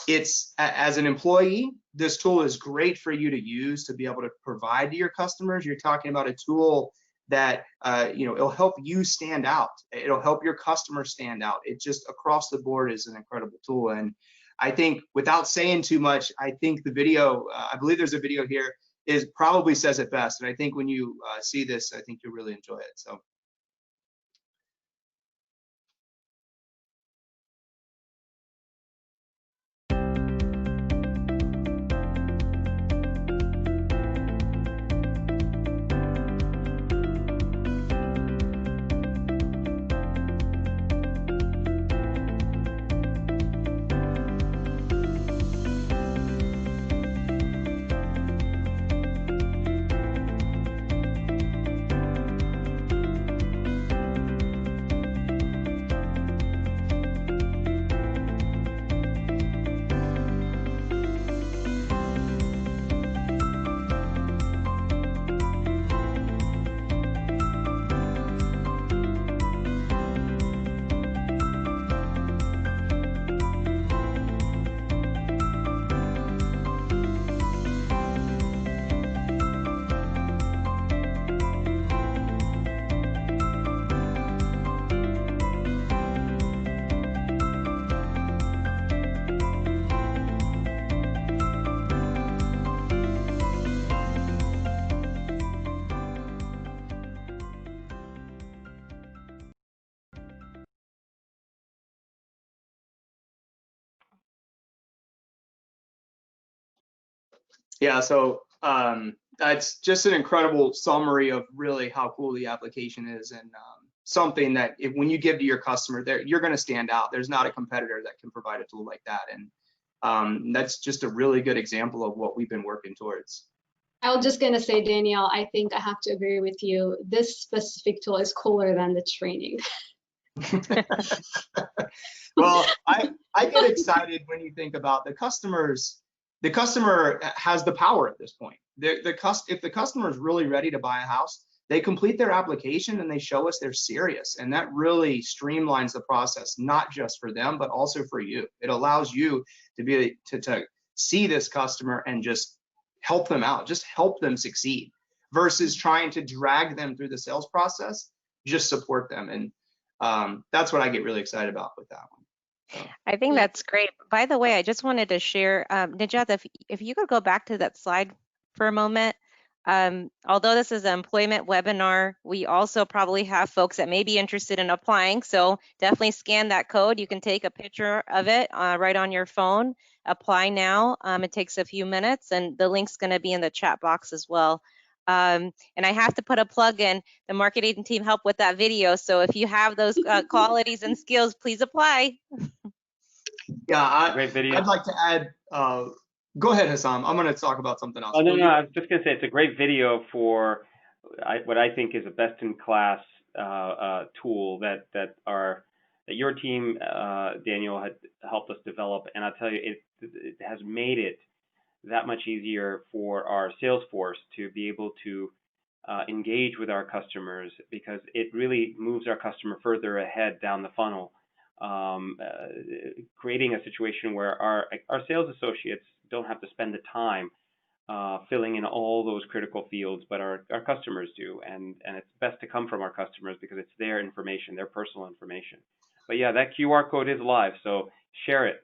it's, as an employee, this tool is great for you to use to be able to provide to your customers. You're talking about a tool that it'll help you stand out. It'll help your customers stand out. It just across the board is an incredible tool. And I think, without saying too much, I think the video, I believe there's a video here, is probably says it best. And I think when you see this, I think you'll really enjoy it. So. Yeah, so that's just an incredible summary of really how cool the application is, and something that when you give to your customer, you're going to stand out. There's not a competitor that can provide a tool like that, and that's just a really good example of what we've been working towards. I was just gonna say, Danielle, I think I have to agree with you. This specific tool is cooler than the training. Well, I get excited when you think about the customers. The customer has the power at this point. If the customer is really ready to buy a house, they complete their application and they show us they're serious, and that really streamlines the process, not just for them but also for you. It allows you to see this customer and just help them out, just help them succeed, versus trying to drag them through the sales process. Just support them, and that's what I get really excited about with that one. I think that's great. By the way, I just wanted to share, Najat, if you could go back to that slide for a moment. Although this is an employment webinar, we also probably have folks that may be interested in applying. So definitely scan that code. You can take a picture of it right on your phone. Apply now. It takes a few minutes, and the link's going to be in the chat box as well. And I have to put a plug in. The marketing team helped with that video. So if you have those qualities and skills, please apply. Yeah, great video. I'd like to add. Go ahead, Hassam. I'm going to talk about something else. Oh, no, I was just going to say it's a great video for what I think is a best-in-class tool that your team, Daniel, had helped us develop, and I'll tell you, it has made it that much easier for our sales force to be able to engage with our customers, because it really moves our customer further ahead down the funnel, creating a situation where our sales associates don't have to spend the time filling in all those critical fields, but our customers do, and it's best to come from our customers because it's their information, their personal information. But yeah, that QR code is live, so share it.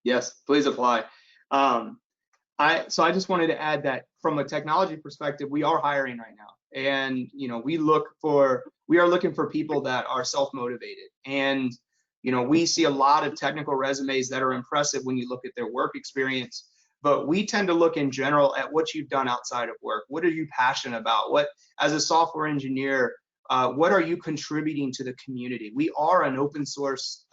Yes, please apply. So I just wanted to add that from a technology perspective, we are hiring right now, and we are looking for people that are self-motivated, and You know, we see a lot of technical resumes that are impressive when you look at their work experience, but we tend to look in general at what you've done outside of work. What are you passionate about? What, as a software engineer, what are you contributing to the community? We are an open source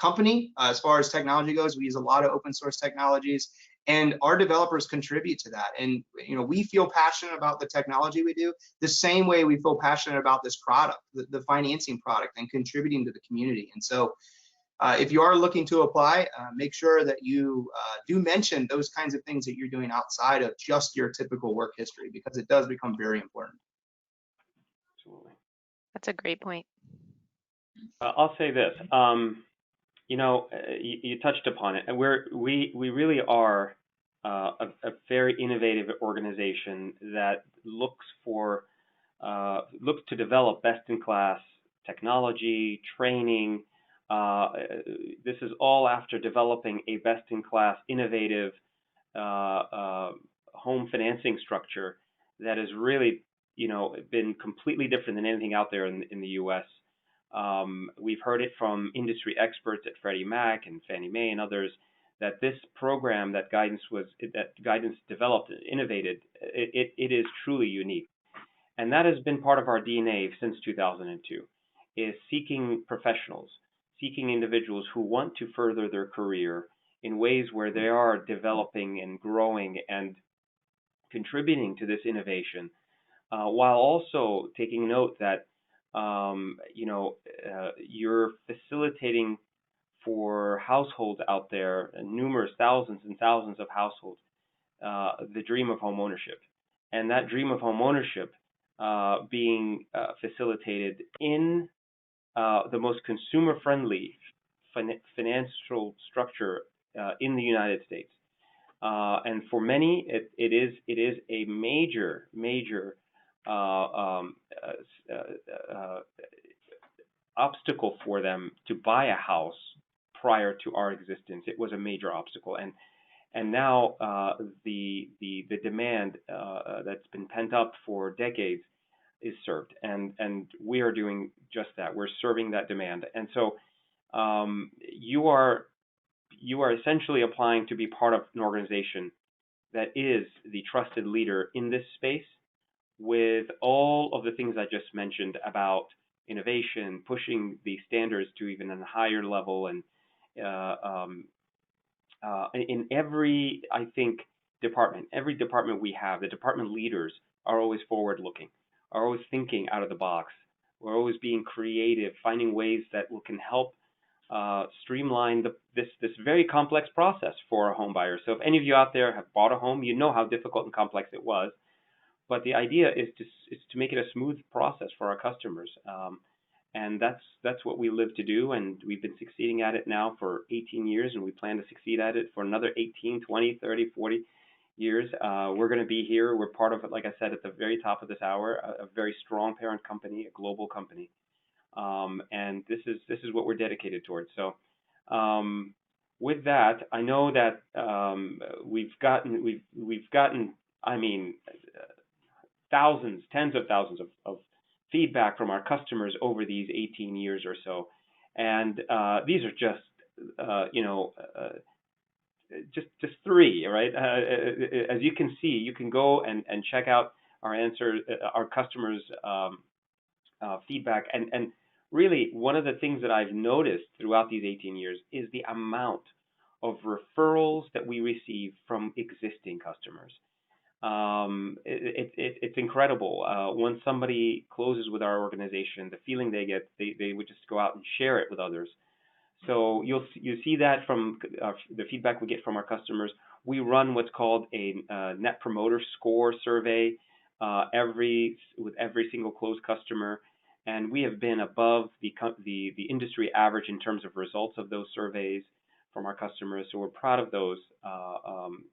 company as far as technology goes. We use a lot of open source technologies, and our developers contribute to that. And you know, we feel passionate about the technology we do the same way we feel passionate about this product, the financing product, and contributing to the community. And so if you are looking to apply, make sure that you do mention those kinds of things that you're doing outside of just your typical work history, because it does become very important. Absolutely. That's a great point. I'll say this. You know, you touched upon it, and we really are a very innovative organization that looks to develop best-in-class technology, training. This is all after developing a best-in-class, innovative home financing structure that has really, you know, been completely different than anything out there in the U.S. We've heard it from industry experts at Freddie Mac and Fannie Mae and others that this program that Guidance developed and innovated, it is truly unique. And that has been part of our DNA since 2002, is seeking professionals, seeking individuals who want to further their career in ways where they are developing and growing and contributing to this innovation, while also taking note that you know, you're facilitating for households out there, numerous thousands and thousands of households, the dream of home ownership. And that dream of home ownership being facilitated in the most consumer-friendly financial structure in the United States. And for many, it is a major obstacle for them to buy a house prior to our existence. It was a major obstacle, and now the demand that's been pent up for decades is served, and we are doing just that. We're serving that demand, and so you are essentially applying to be part of an organization that is the trusted leader in this space, with all of the things I just mentioned about innovation, pushing the standards to even a higher level, and in every, I think, every department we have, the department leaders are always forward-looking, are always thinking out of the box. We're always being creative, finding ways that can help streamline this very complex process for a home buyer. So if any of you out there have bought a home, you know how difficult and complex it was. But the idea is to make it a smooth process for our customers, and that's what we live to do. And we've been succeeding at it now for 18 years, and we plan to succeed at it for another 18, 20, 30, 40 years. We're going to be here. We're part of it, like I said, at the very top of this hour, a very strong parent company, a global company, and this is what we're dedicated towards. So. With that, I know that we've gotten, I mean, thousands, tens of thousands of feedback from our customers over these 18 years or so, and these are just, you know, just three, right? As you can see, you can go and check out our answers, our customers' feedback, and really one of the things that I've noticed throughout these 18 years is the amount of referrals that we receive from existing customers. It's incredible. Once somebody closes with our organization, the feeling they get, they would just go out and share it with others. So you see that from the feedback we get from our customers. We run what's called a Net Promoter Score survey with every single closed customer, and we have been above the industry average in terms of results of those surveys from our customers. So we're proud of those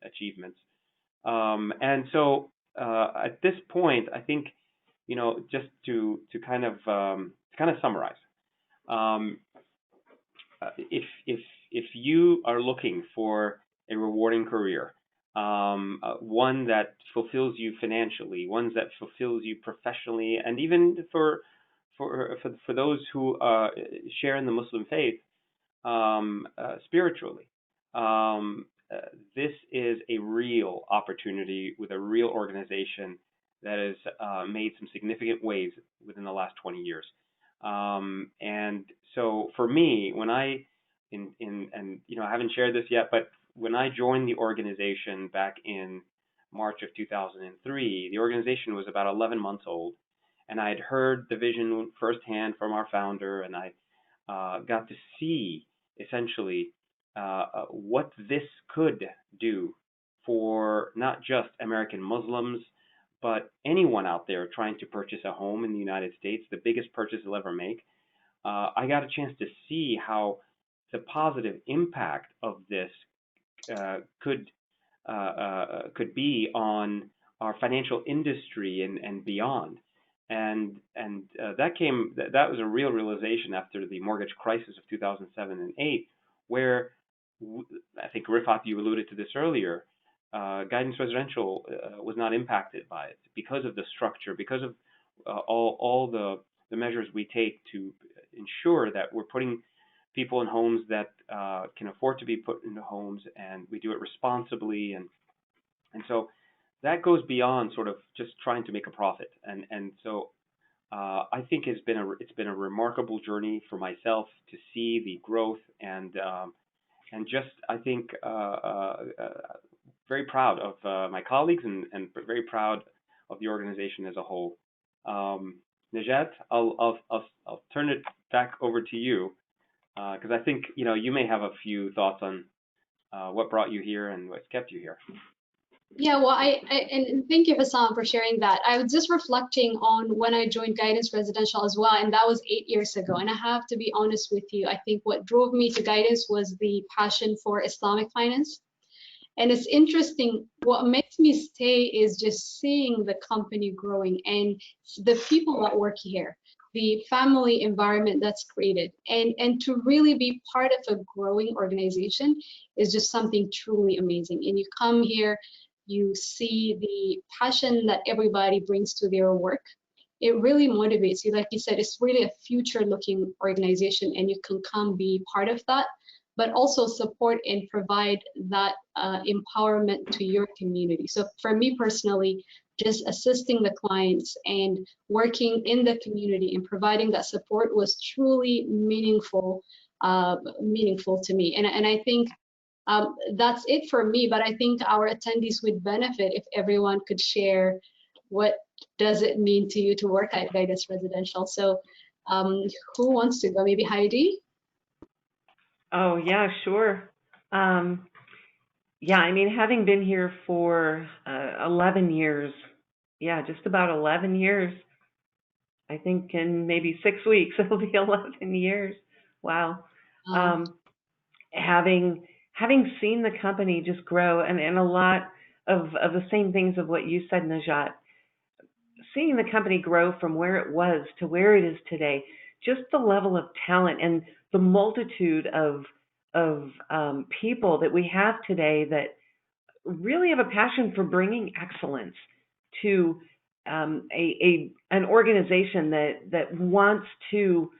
achievements. And so at this point, I think, you know, just to kind of summarize, if you are looking for a rewarding career, one that fulfills you financially, one that fulfills you professionally, and even for those who share in the Muslim faith spiritually. This is a real opportunity with a real organization that has made some significant waves within the last 20 years. And so for me, when I and I haven't shared this yet, but when I joined the organization back in March of 2003, the organization was about 11 months old, and I had heard the vision firsthand from our founder, and I got to see essentially what this could do for not just American Muslims, but anyone out there trying to purchase a home in the United States, the biggest purchase they'll ever make. I got a chance to see how the positive impact of this could be on our financial industry and beyond. And that was a real realization after the mortgage crisis of 2007 and 8, where I think Rifat, you alluded to this earlier, Guidance Residential was not impacted by it because of the structure, because of all the measures we take to ensure that we're putting people in homes that can afford to be put into homes, and we do it responsibly, and so that goes beyond sort of just trying to make a profit, and so I think it's been a remarkable journey for myself to see the growth, and just I think very proud of my colleagues and very proud of the organization as a whole. Najat, I'll turn it back over to you because I think you may have a few thoughts on what brought you here and what's kept you here. Yeah, well, and thank you, Hassan, for sharing that. I was just reflecting on when I joined Guidance Residential as well, and that was 8 years ago. And I have to be honest with you, I think what drove me to Guidance was the passion for Islamic finance. And it's interesting, what makes me stay is just seeing the company growing and the people that work here, the family environment that's created. And to really be part of a growing organization is just something truly amazing. And you come here, you see the passion that everybody brings to their work. It really motivates you. Like you said, it's really a future-looking organization, and you can come be part of that, but also support and provide that empowerment to your community. So for me personally, just assisting the clients and working in the community and providing that support was truly meaningful to me. And I think that's it for me, but I think our attendees would benefit if everyone could share what does it mean to you to work at Guidance Residential. So who wants to go? Maybe Heidi? Oh, yeah, sure. Yeah, I mean, having been here for 11 years, yeah, just about 11 years, I think in maybe 6 weeks, it'll be 11 years. Wow. Having seen the company just grow and a lot of the same things of what you said, Najat, seeing the company grow from where it was to where it is today, just the level of talent and the multitude of people that we have today that really have a passion for bringing excellence to an organization that wants to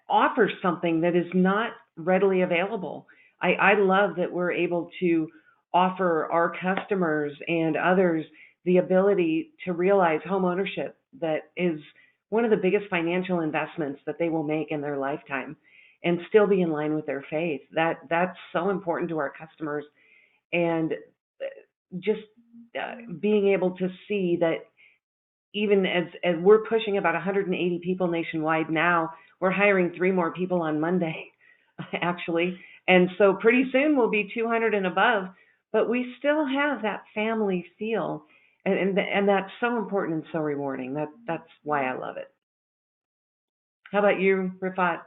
offer something that is not readily available. I love that we're able to offer our customers and others the ability to realize home ownership that is one of the biggest financial investments that they will make in their lifetime and still be in line with their faith. That's so important to our customers. And just being able to see that even as we're pushing about 180 people nationwide now, we're hiring 3 more people on Monday, actually. And so pretty soon we'll be 200 and above, but we still have that family feel. And that's so important and so rewarding. That's why I love it. How about you, Rifat?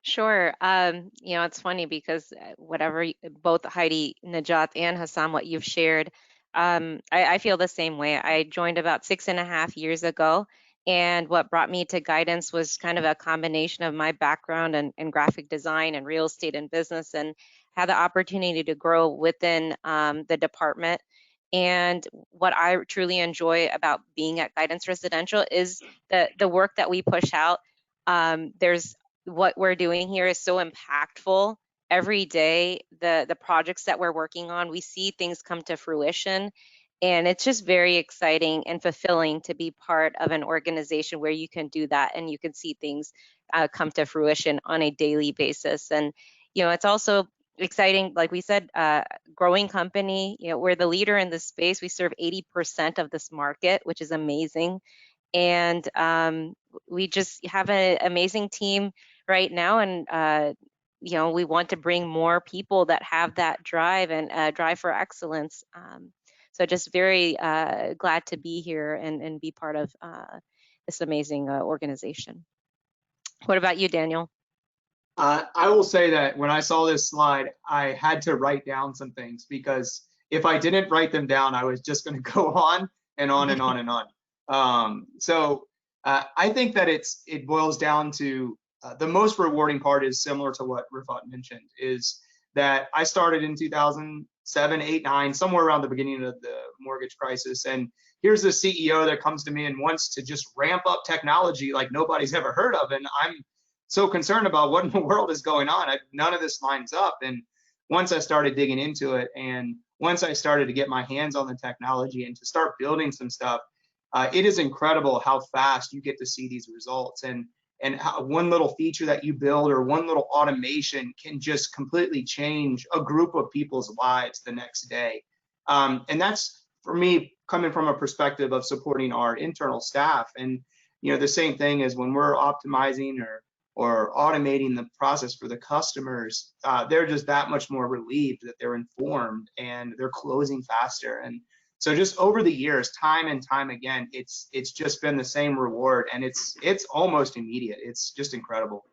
Sure. It's funny because whatever both Heidi, Najat, and Hassan, what you've shared, I feel the same way. I joined about 6.5 years ago, and what brought me to Guidance was kind of a combination of my background in graphic design and real estate and business, and had the opportunity to grow within the department And what I truly enjoy about being at Guidance Residential is the work that we push out. There's what we're doing here is so impactful. Every day, the projects that we're working on, we see things come to fruition. And it's just very exciting and fulfilling to be part of an organization where you can do that and you can see things come to fruition on a daily basis. And, it's also exciting, like we said, growing company. We're the leader in this space. We serve 80% of this market, which is amazing. And we just have an amazing team right now. And, we want to bring more people that have that drive and drive for excellence. So just very glad to be here and be part of this amazing organization. What about you, Daniel? I will say that when I saw this slide, I had to write down some things, because if I didn't write them down, I was just going to go on and on and on and on. I think that it boils down to the most rewarding part is similar to what Rifat mentioned, is that I started in 2007, 8, 9, somewhere around the beginning of the mortgage crisis. And here's the CEO that comes to me and wants to just ramp up technology like nobody's ever heard of. And I'm so concerned about what in the world is going on. None of this lines up. And once I started digging into it, and once I started to get my hands on the technology and to start building some stuff, it is incredible how fast you get to see these results. And how one little feature that you build or one little automation can just completely change a group of people's lives the next day. And that's, for me, coming from a perspective of supporting our internal staff. And the same thing is when we're optimizing or automating the process for the customers, they're just that much more relieved that they're informed and they're closing faster. And so just over the years, time and time again, it's just been the same reward, and it's almost immediate. It's just incredible.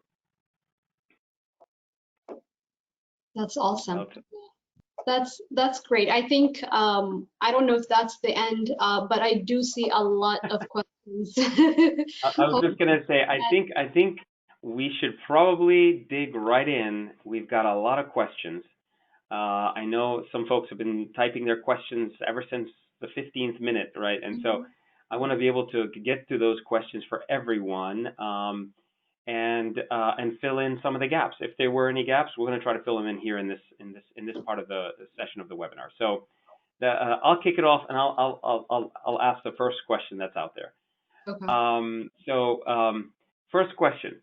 That's awesome. That's great. I think I don't know if that's the end, but I do see a lot of questions. I was just gonna say, I think we should probably dig right in. We've got a lot of questions. I know some folks have been typing their questions ever since the 15th minute, right? And so I want to be able to get to those questions for everyone, and fill in some of the gaps. If there were any gaps, we're going to try to fill them in here in this part of the session of the webinar. So I'll kick it off, and I'll ask the first question that's out there. Okay. First question.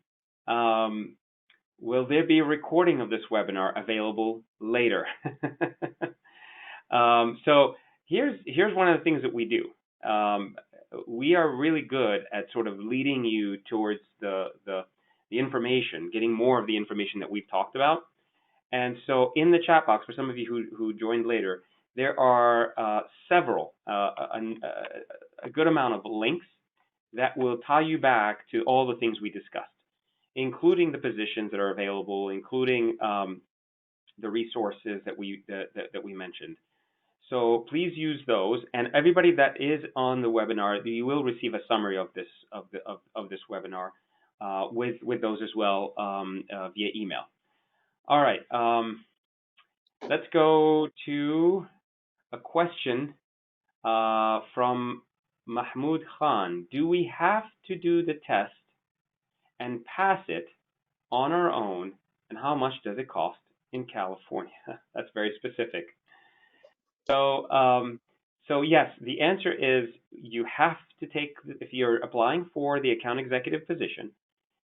Will there be a recording of this webinar available later? So here's one of the things that we do. We are really good at sort of leading you towards the information, getting more of the information that we've talked about. And so in the chat box, for some of you who joined later, there are several, a good amount of links that will tie you back to all the things we discussed, including the positions that are available, including the resources that we mentioned. So please use those, and everybody that is on the webinar, you will receive a summary of this webinar with those as well via email. All right, let's go to a question from Mahmoud Khan. Do we have to do the test and pass it on our own, and how much does it cost in California? That's very specific. So yes, the answer is you have to take, if you're applying for the account executive position,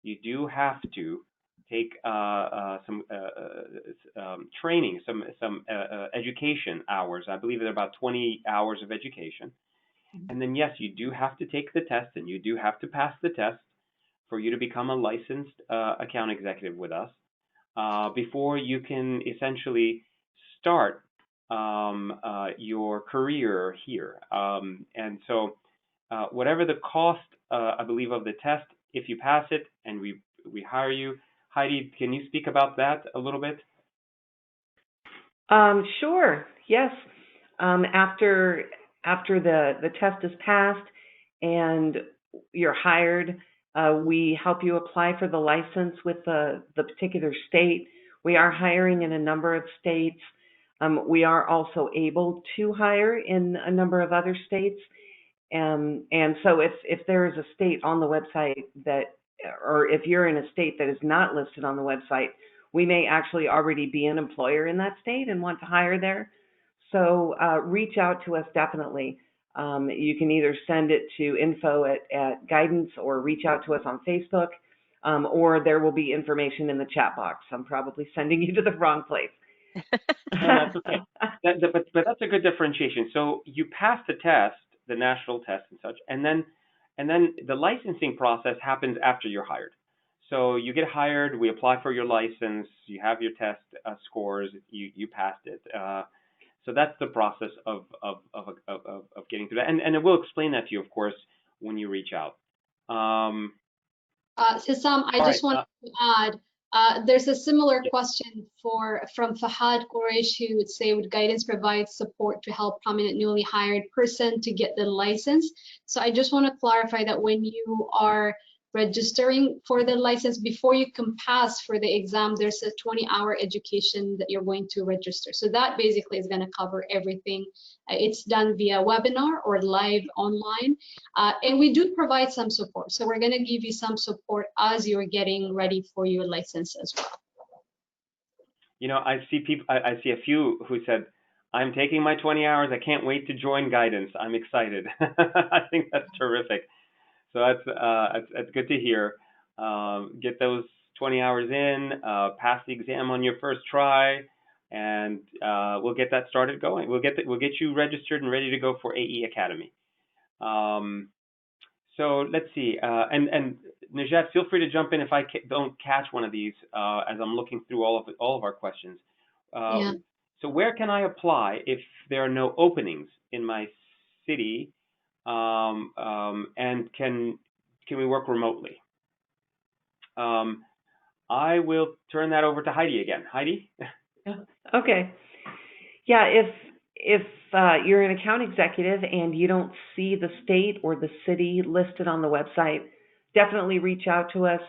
you do have to take some training, some education hours. I believe there are about 20 hours of education. And then yes, you do have to take the test, and you do have to pass the test for you to become a licensed account executive with us before you can essentially start your career here. And so whatever the cost, I believe, of the test, if you pass it and we hire you, Heidi, can you speak about that a little bit? Sure. Yes. After the test is passed and you're hired, we help you apply for the license with the particular state. We are hiring in a number of states. We are also able to hire in a number of other states. And so if there is a state on the website that, or if you're in a state that is not listed on the website, we may actually already be an employer in that state and want to hire there. So reach out to us definitely. You can either send it to info@guidance or reach out to us on Facebook, or there will be information in the chat box. I'm probably sending you to the wrong place. That's okay. But that's a good differentiation. So you pass the test, the national test and such, and then the licensing process happens after you're hired. So you get hired, we apply for your license, you have your test scores, you passed it. So that's the process of getting through that, and it will explain that to you, of course, when you reach out. Hissam, I just want to add, there's a similar question from Fahad Quraish, who would say, would guidance provide support to help prominent newly hired person to get the license? So I just want to clarify that when you are registering for the license, before you can pass for the exam, there's a 20-hour education that you're going to register. So that basically is going to cover everything. It's done via webinar or live online. And we do provide some support. So we're going to give you some support as you're getting ready for your license as well. You know, I see a few who said, I'm taking my 20 hours. I can't wait to join guidance. I'm excited. I think that's terrific. So that's good to hear. Get those 20 hours in, pass the exam on your first try, and we'll get that started going. We'll get you registered and ready to go for AE Academy. So let's see. And Najat, feel free to jump in if I don't catch one of these as I'm looking through all of our questions. Yeah. So where can I apply if there are no openings in my city? And can we work remotely? I will turn that over to Heidi again. Heidi? Okay. Yeah, if you're an account executive and you don't see the state or the city listed on the website, definitely reach out to us.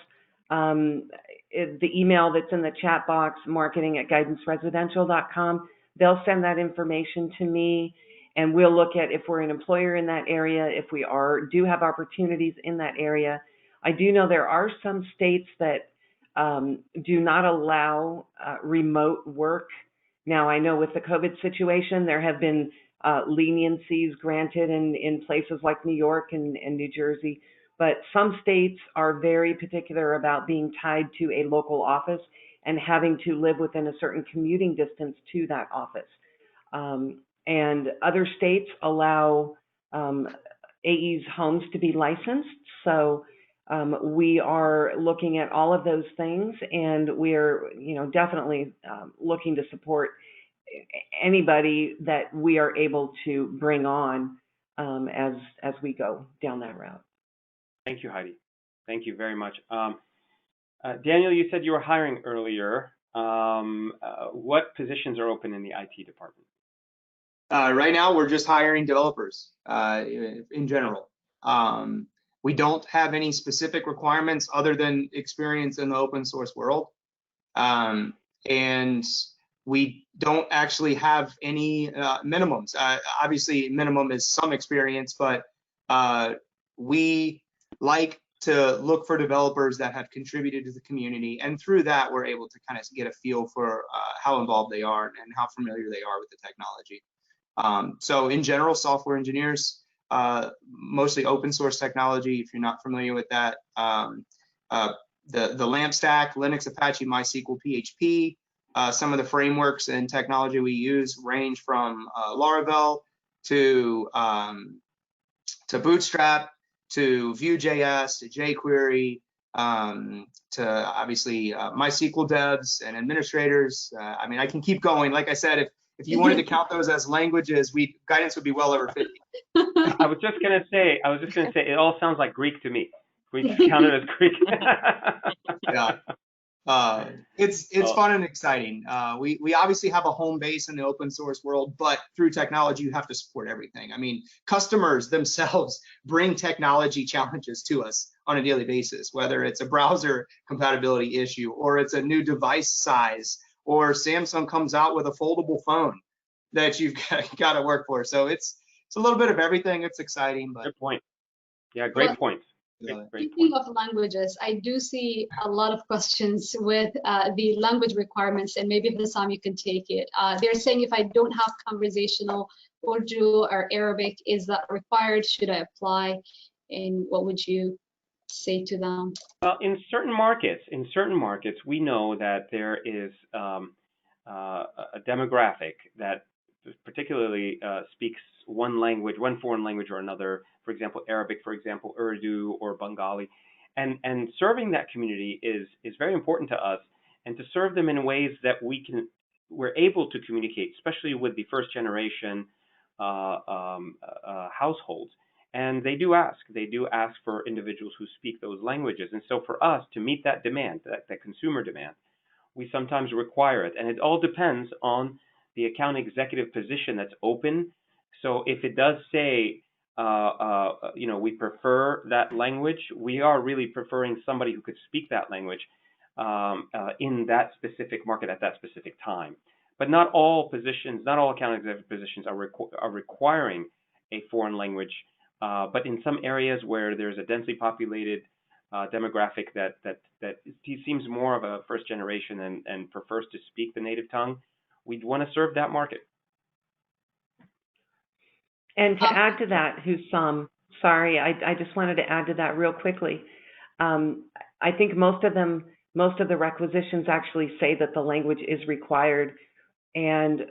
The email that's in the chat box, marketing@guidanceresidential.com, they'll send that information to me, and we'll look at if we're an employer in that area, if we do have opportunities in that area. I do know there are some states that do not allow remote work. Now, I know with the COVID situation, there have been leniencies granted in places like New York and New Jersey, but some states are very particular about being tied to a local office and having to live within a certain commuting distance to that office. And other states allow AE's homes to be licensed. So we are looking at all of those things, and we're definitely looking to support anybody that we are able to bring on as we go down that route. Thank you, Heidi. Thank you very much. Daniel, you said you were hiring earlier. What positions are open in the IT department? Right now, we're just hiring developers in general. We don't have any specific requirements other than experience in the open source world. And we don't actually have any minimums. Obviously, minimum is some experience, but we like to look for developers that have contributed to the community. And through that, we're able to kind of get a feel for how involved they are and how familiar they are with the technology. So in general, software engineers, mostly open source technology, if you're not familiar with that, the LAMP stack, Linux, Apache, MySQL, PHP, some of the frameworks and technology we use range from Laravel to Bootstrap, to Vue.js, to jQuery, to obviously MySQL devs and administrators. I mean, I can keep going. Like I said, if you wanted to count those as languages, guidance would be well over 50. I was just gonna say, it all sounds like Greek to me. We just count it as Greek. Yeah, it's fun and exciting. We obviously have a home base in the open source world, but through technology, you have to support everything. I mean, customers themselves bring technology challenges to us on a daily basis, whether it's a browser compatibility issue or it's a new device size or Samsung comes out with a foldable phone that you've got to work for. So it's a little bit of everything. It's exciting, but good point. Yeah, great point. Great Speaking point. of languages, I do see a lot of questions with the language requirements, and maybe Hassam, you can take it. They're saying if I don't have conversational Urdu or Arabic, is that required? Should I apply? And what would you say to them? Well, in certain markets, we know that there is a demographic that particularly speaks one language, one foreign language or another. For example, Arabic, for example, Urdu or Bengali, and serving that community is very important to us, and to serve them in ways that we're able to communicate, especially with the first generation households. And they do ask for individuals who speak those languages. And so for us to meet that demand, that consumer demand, we sometimes require it. And it all depends on the account executive position that's open. So if it does say, we prefer that language, we are really preferring somebody who could speak that language in that specific market at that specific time. But not all account executive positions are requiring a foreign language. But in some areas where there's a densely populated demographic that seems more of a first generation and prefers to speak the native tongue, we'd want to serve that market. And to add to that, Hussam, sorry, I just wanted to add to that real quickly. I think most of the requisitions actually say that the language is required. And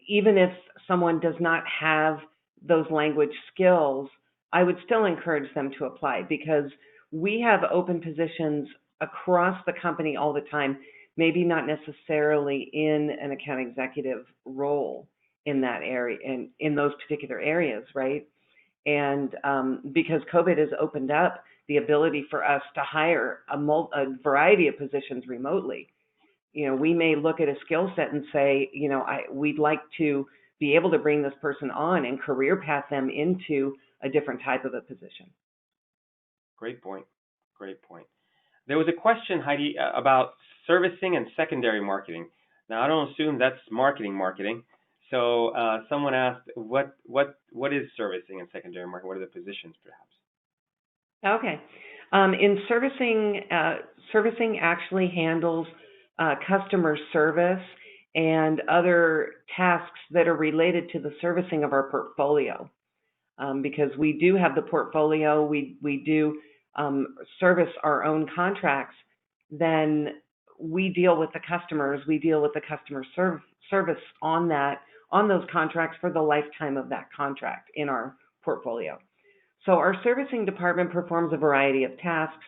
even if someone does not have those language skills, I would still encourage them to apply, because we have open positions across the company all the time, maybe not necessarily in an account executive role in that area, in those particular areas, right? And because COVID has opened up the ability for us to hire a variety of positions remotely. We may look at a skill set and say, we'd like to be able to bring this person on and career path them into a different type of a position. Great point. There was a question, Heidi, about servicing and secondary marketing. Now, I don't assume that's marketing. So someone asked, what is servicing and secondary marketing? What are the positions, perhaps? Okay. In servicing actually handles customer service and other tasks that are related to the servicing of our portfolio. Because we do have the portfolio, we do service our own contracts, then we deal with the customers, we deal with the customer service on those contracts for the lifetime of that contract in our portfolio. So our servicing department performs a variety of tasks,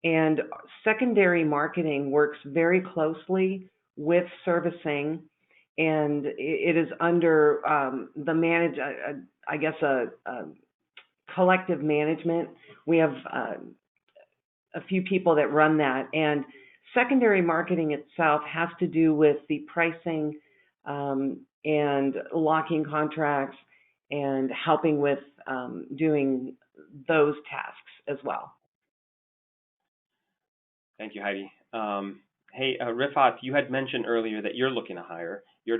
and secondary marketing works very closely with servicing, and it is under a collective management. We have a few people that run that, and secondary marketing itself has to do with the pricing and locking contracts and helping with doing those tasks as well. Thank you, Heidi. Hey, Rifat, you had mentioned earlier that you're looking to hire. Your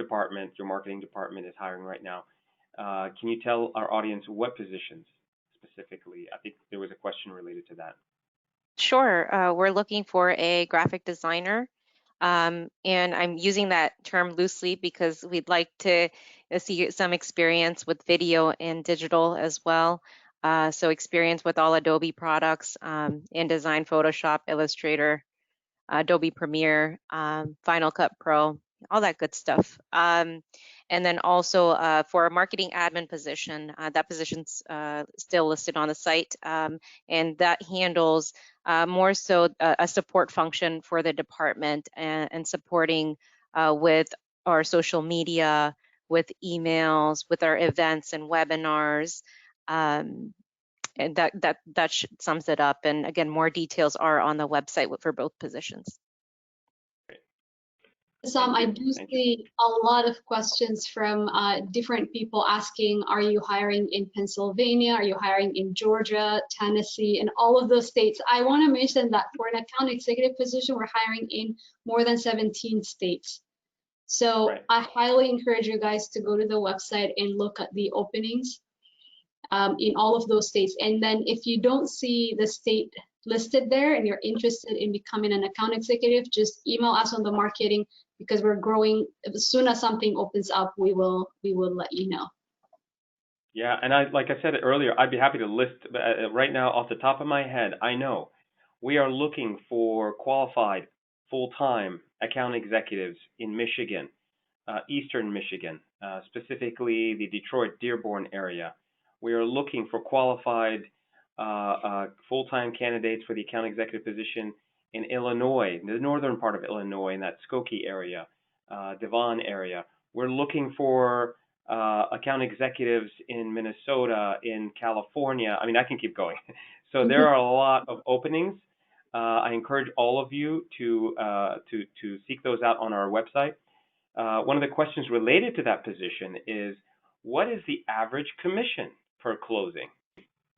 marketing department is hiring right now. Can you tell our audience what positions specifically? I think there was a question related to that. Sure. We're looking for a graphic designer. And I'm using that term loosely because we'd like to see some experience with video and digital as well. So experience with all Adobe products, InDesign, Photoshop, Illustrator, Adobe Premiere, Final Cut Pro, all that good stuff. And then also for a marketing admin position, that position's still listed on the site, and that handles more so a support function for the department and supporting with our social media, with emails, with our events and webinars. And that sums it up. And again, more details are on the website for both positions. I do see a lot of questions from different people asking, are you hiring in Pennsylvania? Are you hiring in Georgia, Tennessee, and all of those states? I want to mention that for an account executive position, we're hiring in more than 17 states. So Right. I highly encourage you guys to go to the website and look at the openings in all of those states. And then if you don't see the state listed there and you're interested in becoming an account executive, just email us on the marketing, because we're growing. As soon as something opens up, we will let you know. Yeah, and like I said earlier, I'd be happy to list right now off the top of my head. I know we are looking for qualified full-time account executives in Michigan, Eastern Michigan, specifically the Detroit Dearborn area. We are looking for qualified full-time candidates for the account executive position in Illinois, the northern part of Illinois, in that Skokie area, Devon area. We're looking for account executives in Minnesota, in California. I mean, I can keep going. So there are a lot of openings. I encourage all of you to seek those out on our website. One of the questions related to that position is, what is the average commission per closing?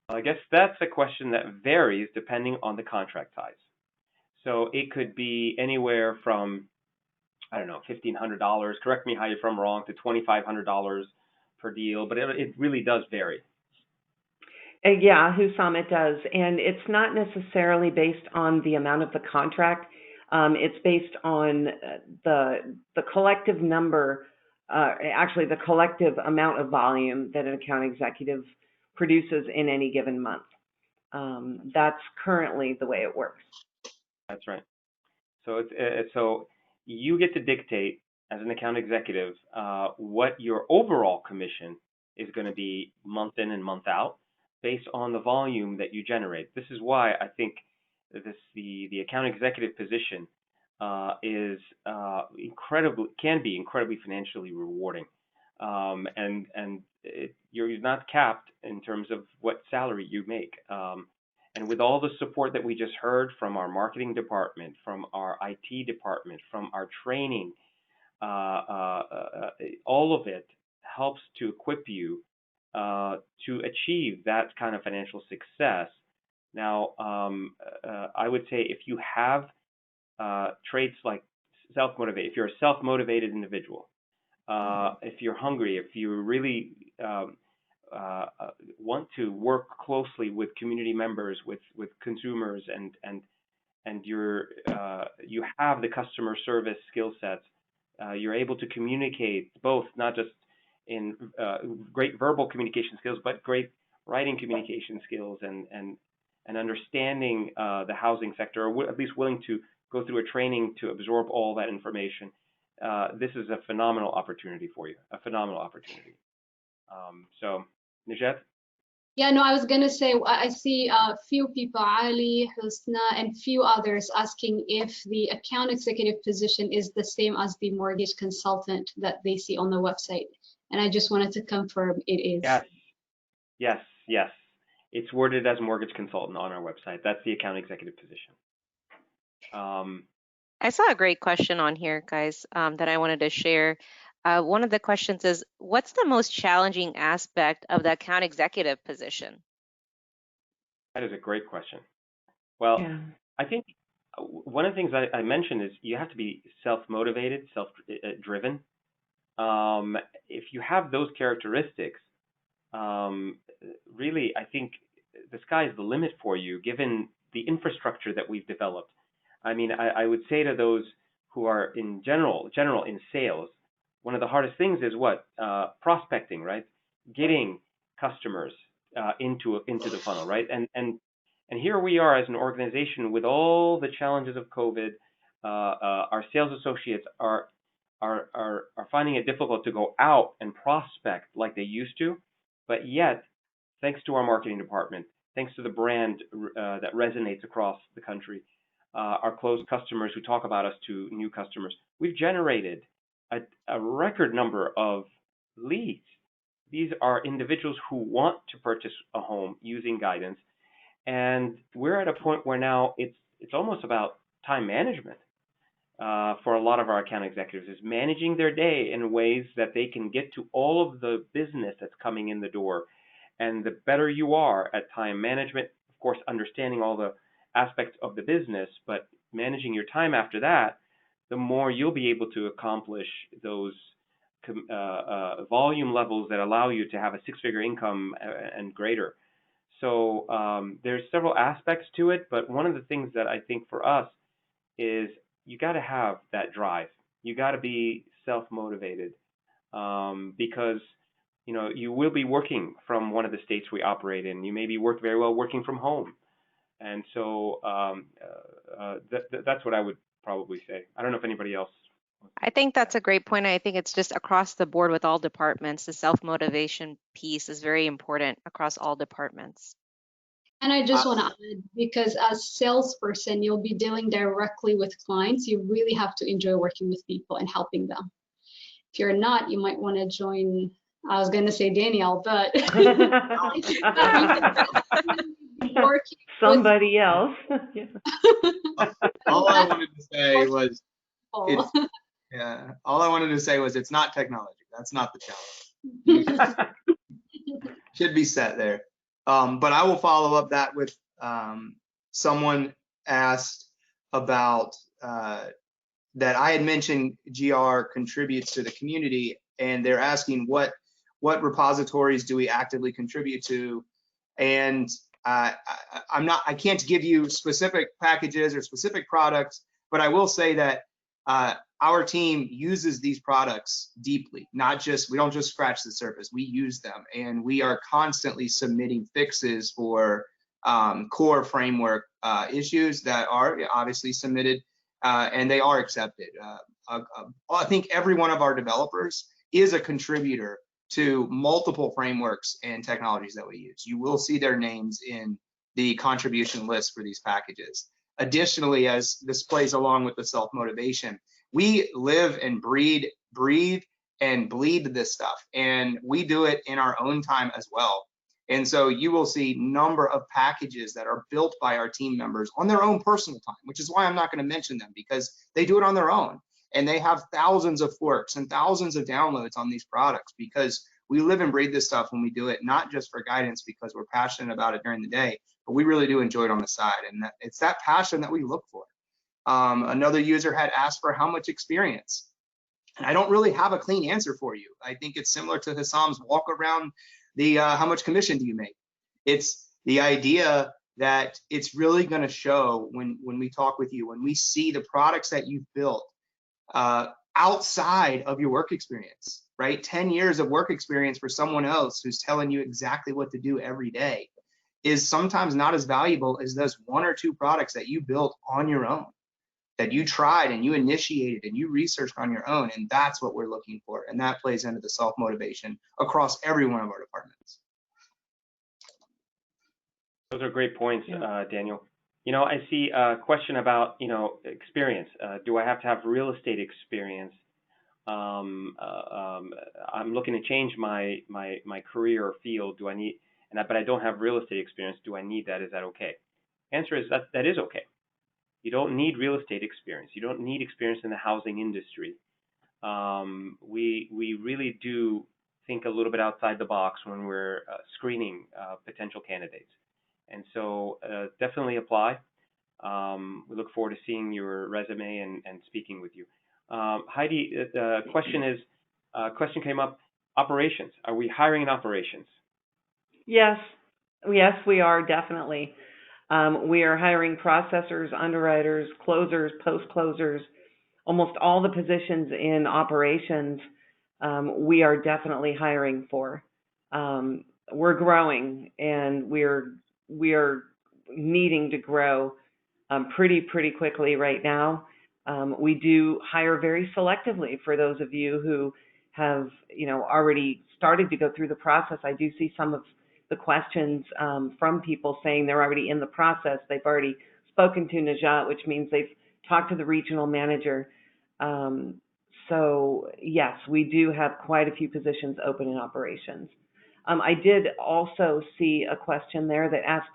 Well, I guess that's a question that varies depending on the contract size. So it could be anywhere from, I don't know, $1,500, correct me if I'm wrong, to $2,500 per deal, but it really does vary. Yeah, Hussam, it does. And it's not necessarily based on the amount of the contract. It's based on the collective number, actually the collective amount of volume that an account executive produces in any given month. That's currently the way it works. That's right. So so you get to dictate as an account executive what your overall commission is going to be month in and month out, based on the volume that you generate. This is why I think the account executive position is can be incredibly financially rewarding, and you're not capped in terms of what salary you make. And with all the support that we just heard from our marketing department, from our IT department, from our training, all of it helps to equip you to achieve that kind of financial success. Now, I would say if you have traits like self-motivate, if you're a self-motivated individual, if you're hungry, if you really want to work closely with community members, with consumers, and you have the customer service skill sets, you're able to communicate both, not just in great verbal communication skills, but great writing communication skills, and understanding the housing sector, or at least willing to go through a training to absorb all that information. This is a phenomenal opportunity for you, a phenomenal opportunity. So, Najat? Yeah, no, I was gonna say, I see a few people, Ali, Husna, and few others asking if the account executive position is the same as the mortgage consultant that they see on the website. And I just wanted to confirm it is. Yes. It's worded as mortgage consultant on our website. That's the account executive position. I saw a great question on here, guys, that I wanted to share. One of the questions is, what's the most challenging aspect of the account executive position? That is a great question. Well, yeah. I think one of the things I mentioned is you have to be self-motivated, self-driven. If you have those characteristics, really, I think the sky is the limit for you, given the infrastructure that we've developed. I mean, I would say to those who are in general in sales, one of the hardest things is what? Prospecting, right? Getting customers into the funnel, right? And here we are as an organization with all the challenges of COVID. Our sales associates are finding it difficult to go out and prospect like they used to, but yet, thanks to our marketing department, thanks to the brand that resonates across the country, our closed customers who talk about us to new customers, we've generated a record number of leads. These are individuals who want to purchase a home using guidance, and we're at a point where now it's almost about time management for a lot of our account executives, is managing their day in ways that they can get to all of the business that's coming in the door. And the better you are at time management, of course, understanding all the aspects of the business, but managing your time after that, the more you'll be able to accomplish those volume levels that allow you to have a six-figure income and greater. So there's several aspects to it, but one of the things that I think for us is you got to have that drive. You got to be self-motivated because you will be working from one of the states we operate in. You maybe work very well working from home, and so that's what I would probably say. I don't know if anybody else. I think that's a great point. I think it's just across the board with all departments. The self-motivation piece is very important across all departments. And I just want to add, because as salesperson, you'll be dealing directly with clients. You really have to enjoy working with people and helping them. If you're not, you might want to join, I was going to say Danielle, but somebody else. All I wanted to say was, all I wanted to say was it's not technology. That's not the challenge. Should be set there. But I will follow up that with someone asked about that I had mentioned GR contributes to the community, and they're asking what repositories do we actively contribute to, and I can't give you specific packages or specific products, but I will say that our team uses these products deeply. We don't just scratch the surface, we use them, and we are constantly submitting fixes for core framework issues that are obviously submitted and they are accepted. I think every one of our developers is a contributor to multiple frameworks and technologies that we use. You will see their names in the contribution list for these packages. Additionally, as this plays along with the self-motivation, we live and breathe and bleed this stuff, and we do it in our own time as well. And so you will see number of packages that are built by our team members on their own personal time, which is why I'm not going to mention them, because they do it on their own. And they have thousands of forks and thousands of downloads on these products, because we live and breathe this stuff when we do it, not just for guidance because we're passionate about it during the day, but we really do enjoy it on the side. And it's that passion that we look for. Another user had asked for how much experience. And I don't really have a clean answer for you. I think it's similar to Hassam's walk around the how much commission do you make? It's the idea that it's really going to show when we talk with you, when we see the products that you've built outside of your work experience, right? 10 years of work experience for someone else who's telling you exactly what to do every day is sometimes not as valuable as those one or two products that you built on your own, that you tried and you initiated and you researched on your own. And that's what we're looking for. And that plays into the self-motivation across every one of our departments. Those are great points, Daniel. I see a question about, experience. Do I have to have real estate experience? I'm looking to change my career or field. Do I need, but I don't have real estate experience. Do I need that? Is that okay? Answer is that is okay. You don't need real estate experience. You don't need experience in the housing industry. We really do think a little bit outside the box when we're screening potential candidates. And so definitely apply. We look forward to seeing your resume and speaking with you. Heidi, the question came up, operations. Are we hiring in operations? Yes, we are definitely. We are hiring processors, underwriters, closers, post-closers, almost all the positions in operations we are definitely hiring for. We're growing, and we are needing to grow pretty quickly right now. We do hire very selectively for those of you who have already started to go through the process. I do see some of the questions from people saying they're already in the process. They've already spoken to Najat, which means they've talked to the regional manager. So yes, we do have quite a few positions open in operations. I did also see a question there that asks,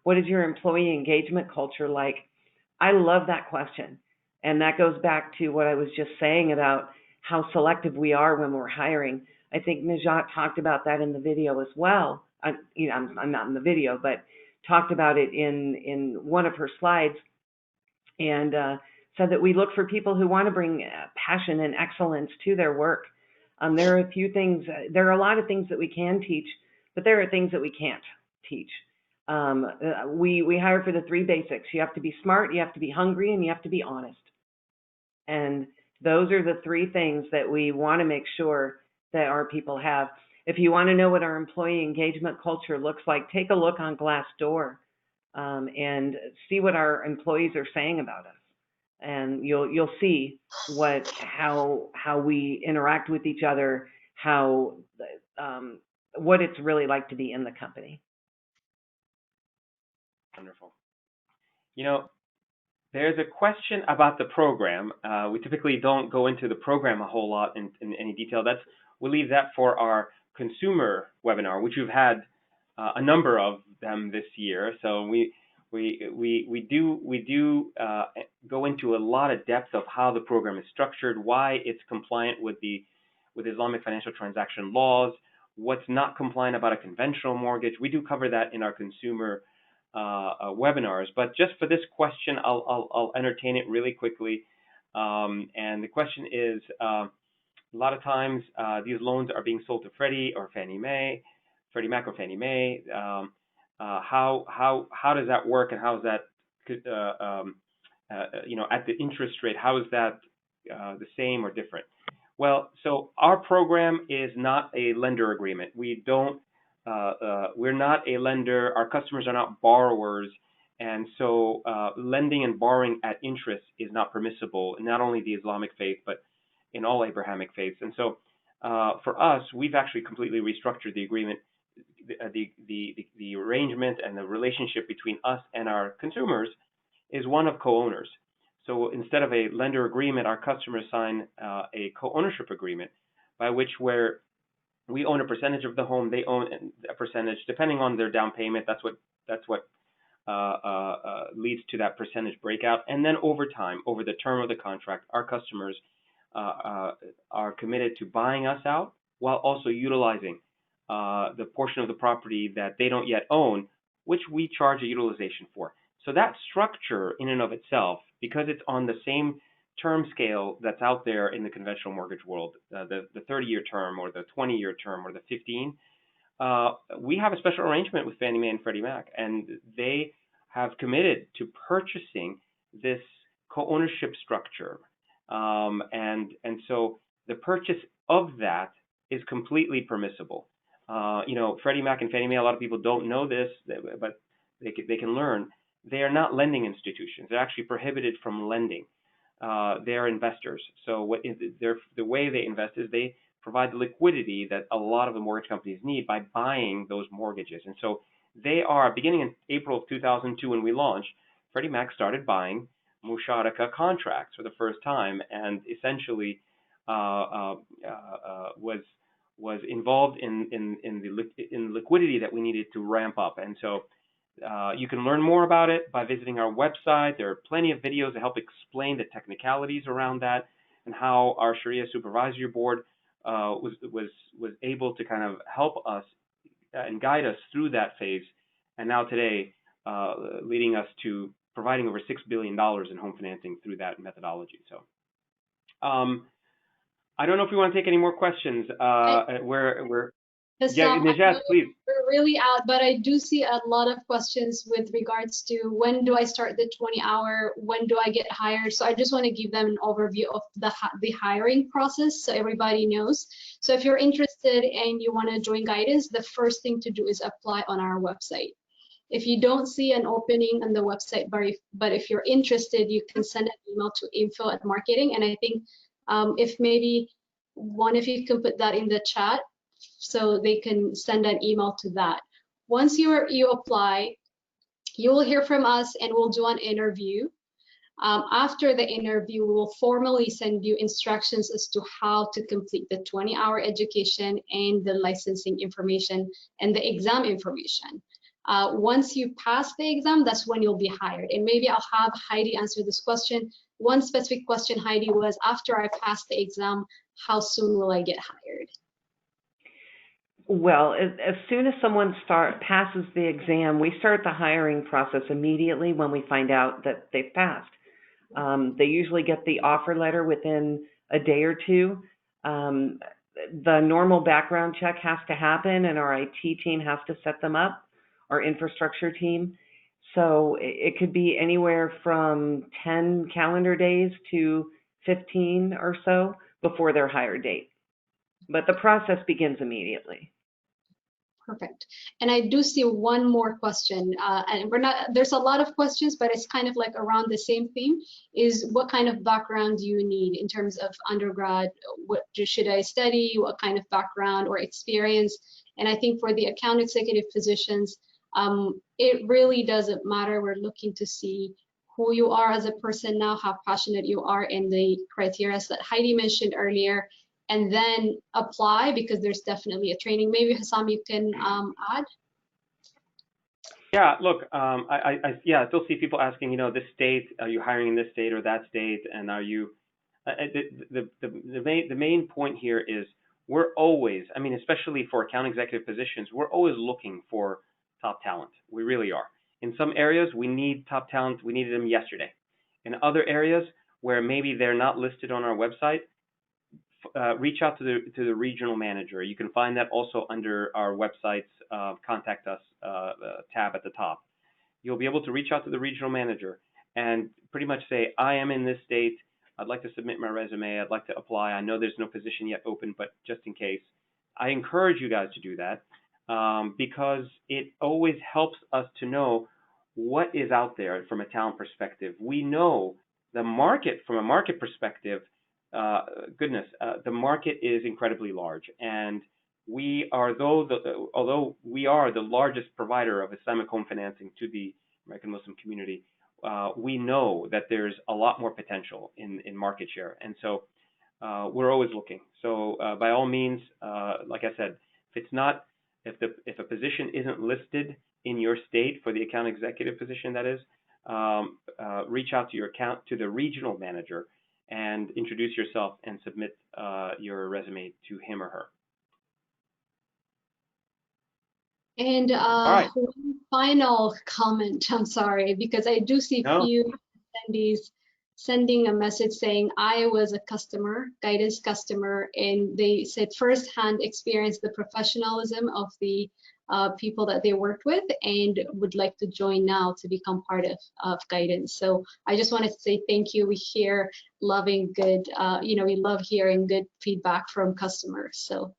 what is your employee engagement culture like? I love that question. And that goes back to what I was just saying about how selective we are when we're hiring. I think Najat talked about that in the video as well. I'm not in the video, but talked about it in one of her slides. And so that we look for people who want to bring passion and excellence to their work. There are a few things, there are a lot of things that we can teach, but there are things that we can't teach. We hire for the 3 basics. You have to be smart, you have to be hungry, and you have to be honest. And those are the 3 things that we want to make sure that our people have. If you want to know what our employee engagement culture looks like, take a look on Glassdoor and see what our employees are saying about us. And you'll see how we interact with each other, what it's really like to be in the company. Wonderful. You know, there's a question about the program. We typically don't go into the program a whole lot in any detail. We'll leave that for our consumer webinar, which we've had a number of them this year. So we do go into a lot of depth of how the program is structured, why it's compliant with Islamic financial transaction laws, what's not compliant about a conventional mortgage. We do cover that in our consumer webinars, but just for this question, I'll entertain it really quickly. And the question is, a lot of times these loans are being sold to Freddie or Fannie Mac or Fannie Mae. How does that work, and how is that at the interest rate? How is that the same or different? Well, so our program is not a lender agreement. We don't. We're not a lender. Our customers are not borrowers, and so lending and borrowing at interest is not permissible in not only the Islamic faith but in all Abrahamic faiths. And so for us, we've actually completely restructured the agreement, the arrangement and the relationship between us and our consumers is one of co-owners. So instead of a lender agreement, our customers sign a co-ownership agreement by which where we own a percentage of the home, they own a percentage, depending on their down payment. That's what leads to that percentage breakout. And then over time, over the term of the contract, our customers are committed to buying us out while also utilizing the portion of the property that they don't yet own, which we charge a utilization for. So that structure in and of itself, because it's on the same term scale that's out there in the conventional mortgage world, the 30-year term or the 20-year term or the 15, we have a special arrangement with Fannie Mae and Freddie Mac, and they have committed to purchasing this co-ownership structure. And so the purchase of that is completely permissible. Freddie Mac and Fannie Mae, a lot of people don't know this, but they can learn. They are not lending institutions. They're actually prohibited from lending. They are investors. So the way they invest is they provide the liquidity that a lot of the mortgage companies need by buying those mortgages. And so they are, beginning in April of 2002 when we launched, Freddie Mac started buying musharaka contracts for the first time, and essentially was involved in the liquidity that we needed to ramp up. And so you can learn more about it by visiting our website. There are plenty of videos that help explain the technicalities around that and how our Sharia Supervisory Board was able to kind of help us and guide us through that phase. And now today, leading us to providing over $6 billion in home financing through that methodology. So I don't know if we want to take any more questions. Najat, please. We're really out, but I do see a lot of questions with regards to when do I start the 20-hour, when do I get hired? So I just want to give them an overview of the hiring process so everybody knows. So if you're interested and you want to join guidance, the first thing to do is apply on our website. If you don't see an opening on the website, but if you're interested, you can send an email to info@marketing. And I think if maybe one of you can put that in the chat, so they can send an email to that. Once you apply, you will hear from us and we'll do an interview. After the interview, we will formally send you instructions as to how to complete the 20-hour education and the licensing information and the exam information. Once you pass the exam, that's when you'll be hired. And maybe I'll have Heidi answer this question. One specific question, Heidi, was after I pass the exam, how soon will I get hired? Well, as soon as someone passes the exam, we start the hiring process immediately when we find out that they've passed. They usually get the offer letter within a day or two. The normal background check has to happen, and our IT team has to set them up, our infrastructure team. So it could be anywhere from 10 calendar days to 15 or so before their hire date. But the process begins immediately. Perfect. And I do see one more question, and there's a lot of questions, but it's kind of like around the same theme, is what kind of background do you need in terms of undergrad? What should I study? What kind of background or experience? And I think for the account executive positions, it really doesn't matter. We're looking to see who you are as a person now, how passionate you are, and the criteria that Heidi mentioned earlier, and then apply, because there's definitely a training. Maybe Hassam, you can add. Yeah, look, I still see people asking, this state, are you hiring in this state or that state, and are you? The main point here is we're always, especially for account executive positions, we're always looking for top talent. We really are. In some areas, we need top talent. We needed them yesterday. In other areas where maybe they're not listed on our website, reach out to the regional manager. You can find that also under our website's contact us tab at the top. You'll be able to reach out to the regional manager and pretty much say, I am in this state. I'd like to submit my resume. I'd like to apply. I know there's no position yet open, but just in case. I encourage you guys to do that because it always helps us to know what is out there from a talent perspective. We know the market from a market perspective. The market is incredibly large, and we are, although we are the largest provider of Islamic home financing to the American Muslim community, we know that there's a lot more potential in market share, and so we're always looking. So by all means, like I said, if a position isn't listed in your state for the account executive position, that is, reach out to the regional manager and introduce yourself and submit your resume to him or her. And right. One final comment, I'm sorry, because I do see few attendees sending a message saying, I was a customer, guidance customer, and they said firsthand experience the professionalism of the people that they worked with and would like to join now to become part of guidance. So I just wanted to say thank you. We hear loving good, we love hearing good feedback from customers. So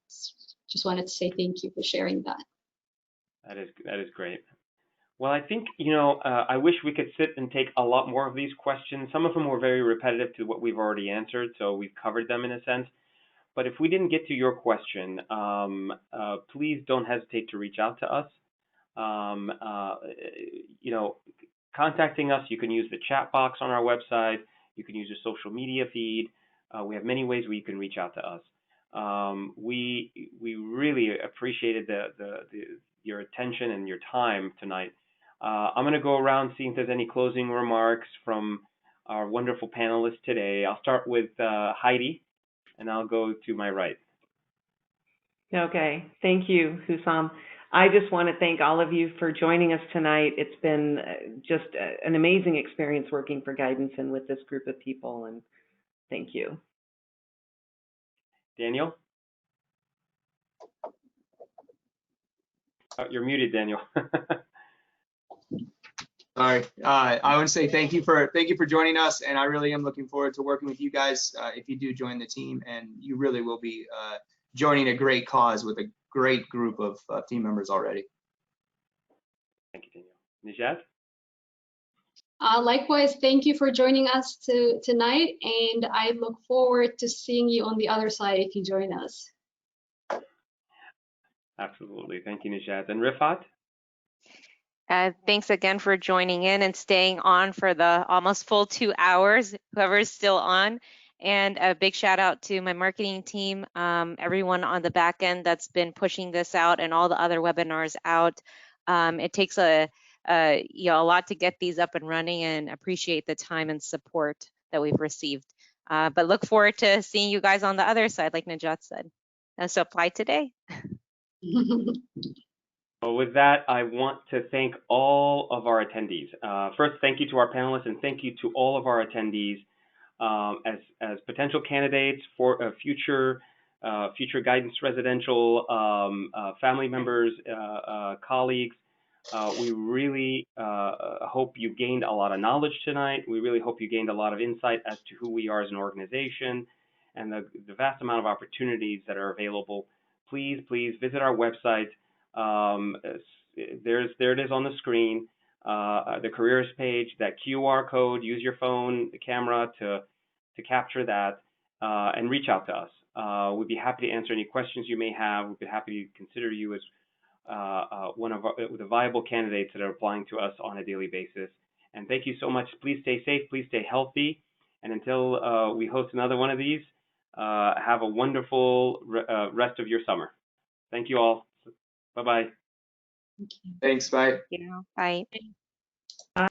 just wanted to say thank you for sharing that. That is great. Well, I think, I wish we could sit and take a lot more of these questions. Some of them were very repetitive to what we've already answered, so we've covered them in a sense. But if we didn't get to your question, please don't hesitate to reach out to us. Contacting us, you can use the chat box on our website. You can use your social media feed. We have many ways where you can reach out to us. We really appreciated your attention and your time tonight. I'm going to go around seeing if there's any closing remarks from our wonderful panelists today. I'll start with Heidi, and I'll go to my right. Okay, thank you, Hussam. I just want to thank all of you for joining us tonight. It's been just an amazing experience working for Guidance and with this group of people, and thank you. Daniel? Oh, you're muted, Daniel. Sorry. I would say thank you for joining us, and I really am looking forward to working with you guys if you do join the team, and you really will be joining a great cause with a great group of team members already. Thank you, Daniel. Nijat? Likewise, thank you for joining us tonight, and I look forward to seeing you on the other side if you join us. Absolutely. Thank you, Nijat. And Rifat? Thanks again for joining in and staying on for the almost full 2 hours, whoever's still on. And a big shout out to my marketing team, everyone on the back end that's been pushing this out and all the other webinars out. It takes a lot to get these up and running, and appreciate the time and support that we've received. But look forward to seeing you guys on the other side, like Najat said. So apply today. Well, with that, I want to thank all of our attendees. First, thank you to our panelists, and thank you to all of our attendees as potential candidates for future guidance residential family members, colleagues. We really hope you gained a lot of knowledge tonight. We really hope you gained a lot of insight as to who we are as an organization and the vast amount of opportunities that are available. Please visit our website. There it is on the screen, the careers page, that QR code. Use your phone, the camera to capture that, and reach out to us. We'd be happy to answer any questions you may have. We'd be happy to consider you as one of the viable candidates that are applying to us on a daily basis. And thank you so much. Please stay safe. Please stay healthy. And until we host another one of these, have a wonderful rest of your summer. Thank you all. Bye-bye. Thanks. Bye. Yeah. Bye. Bye.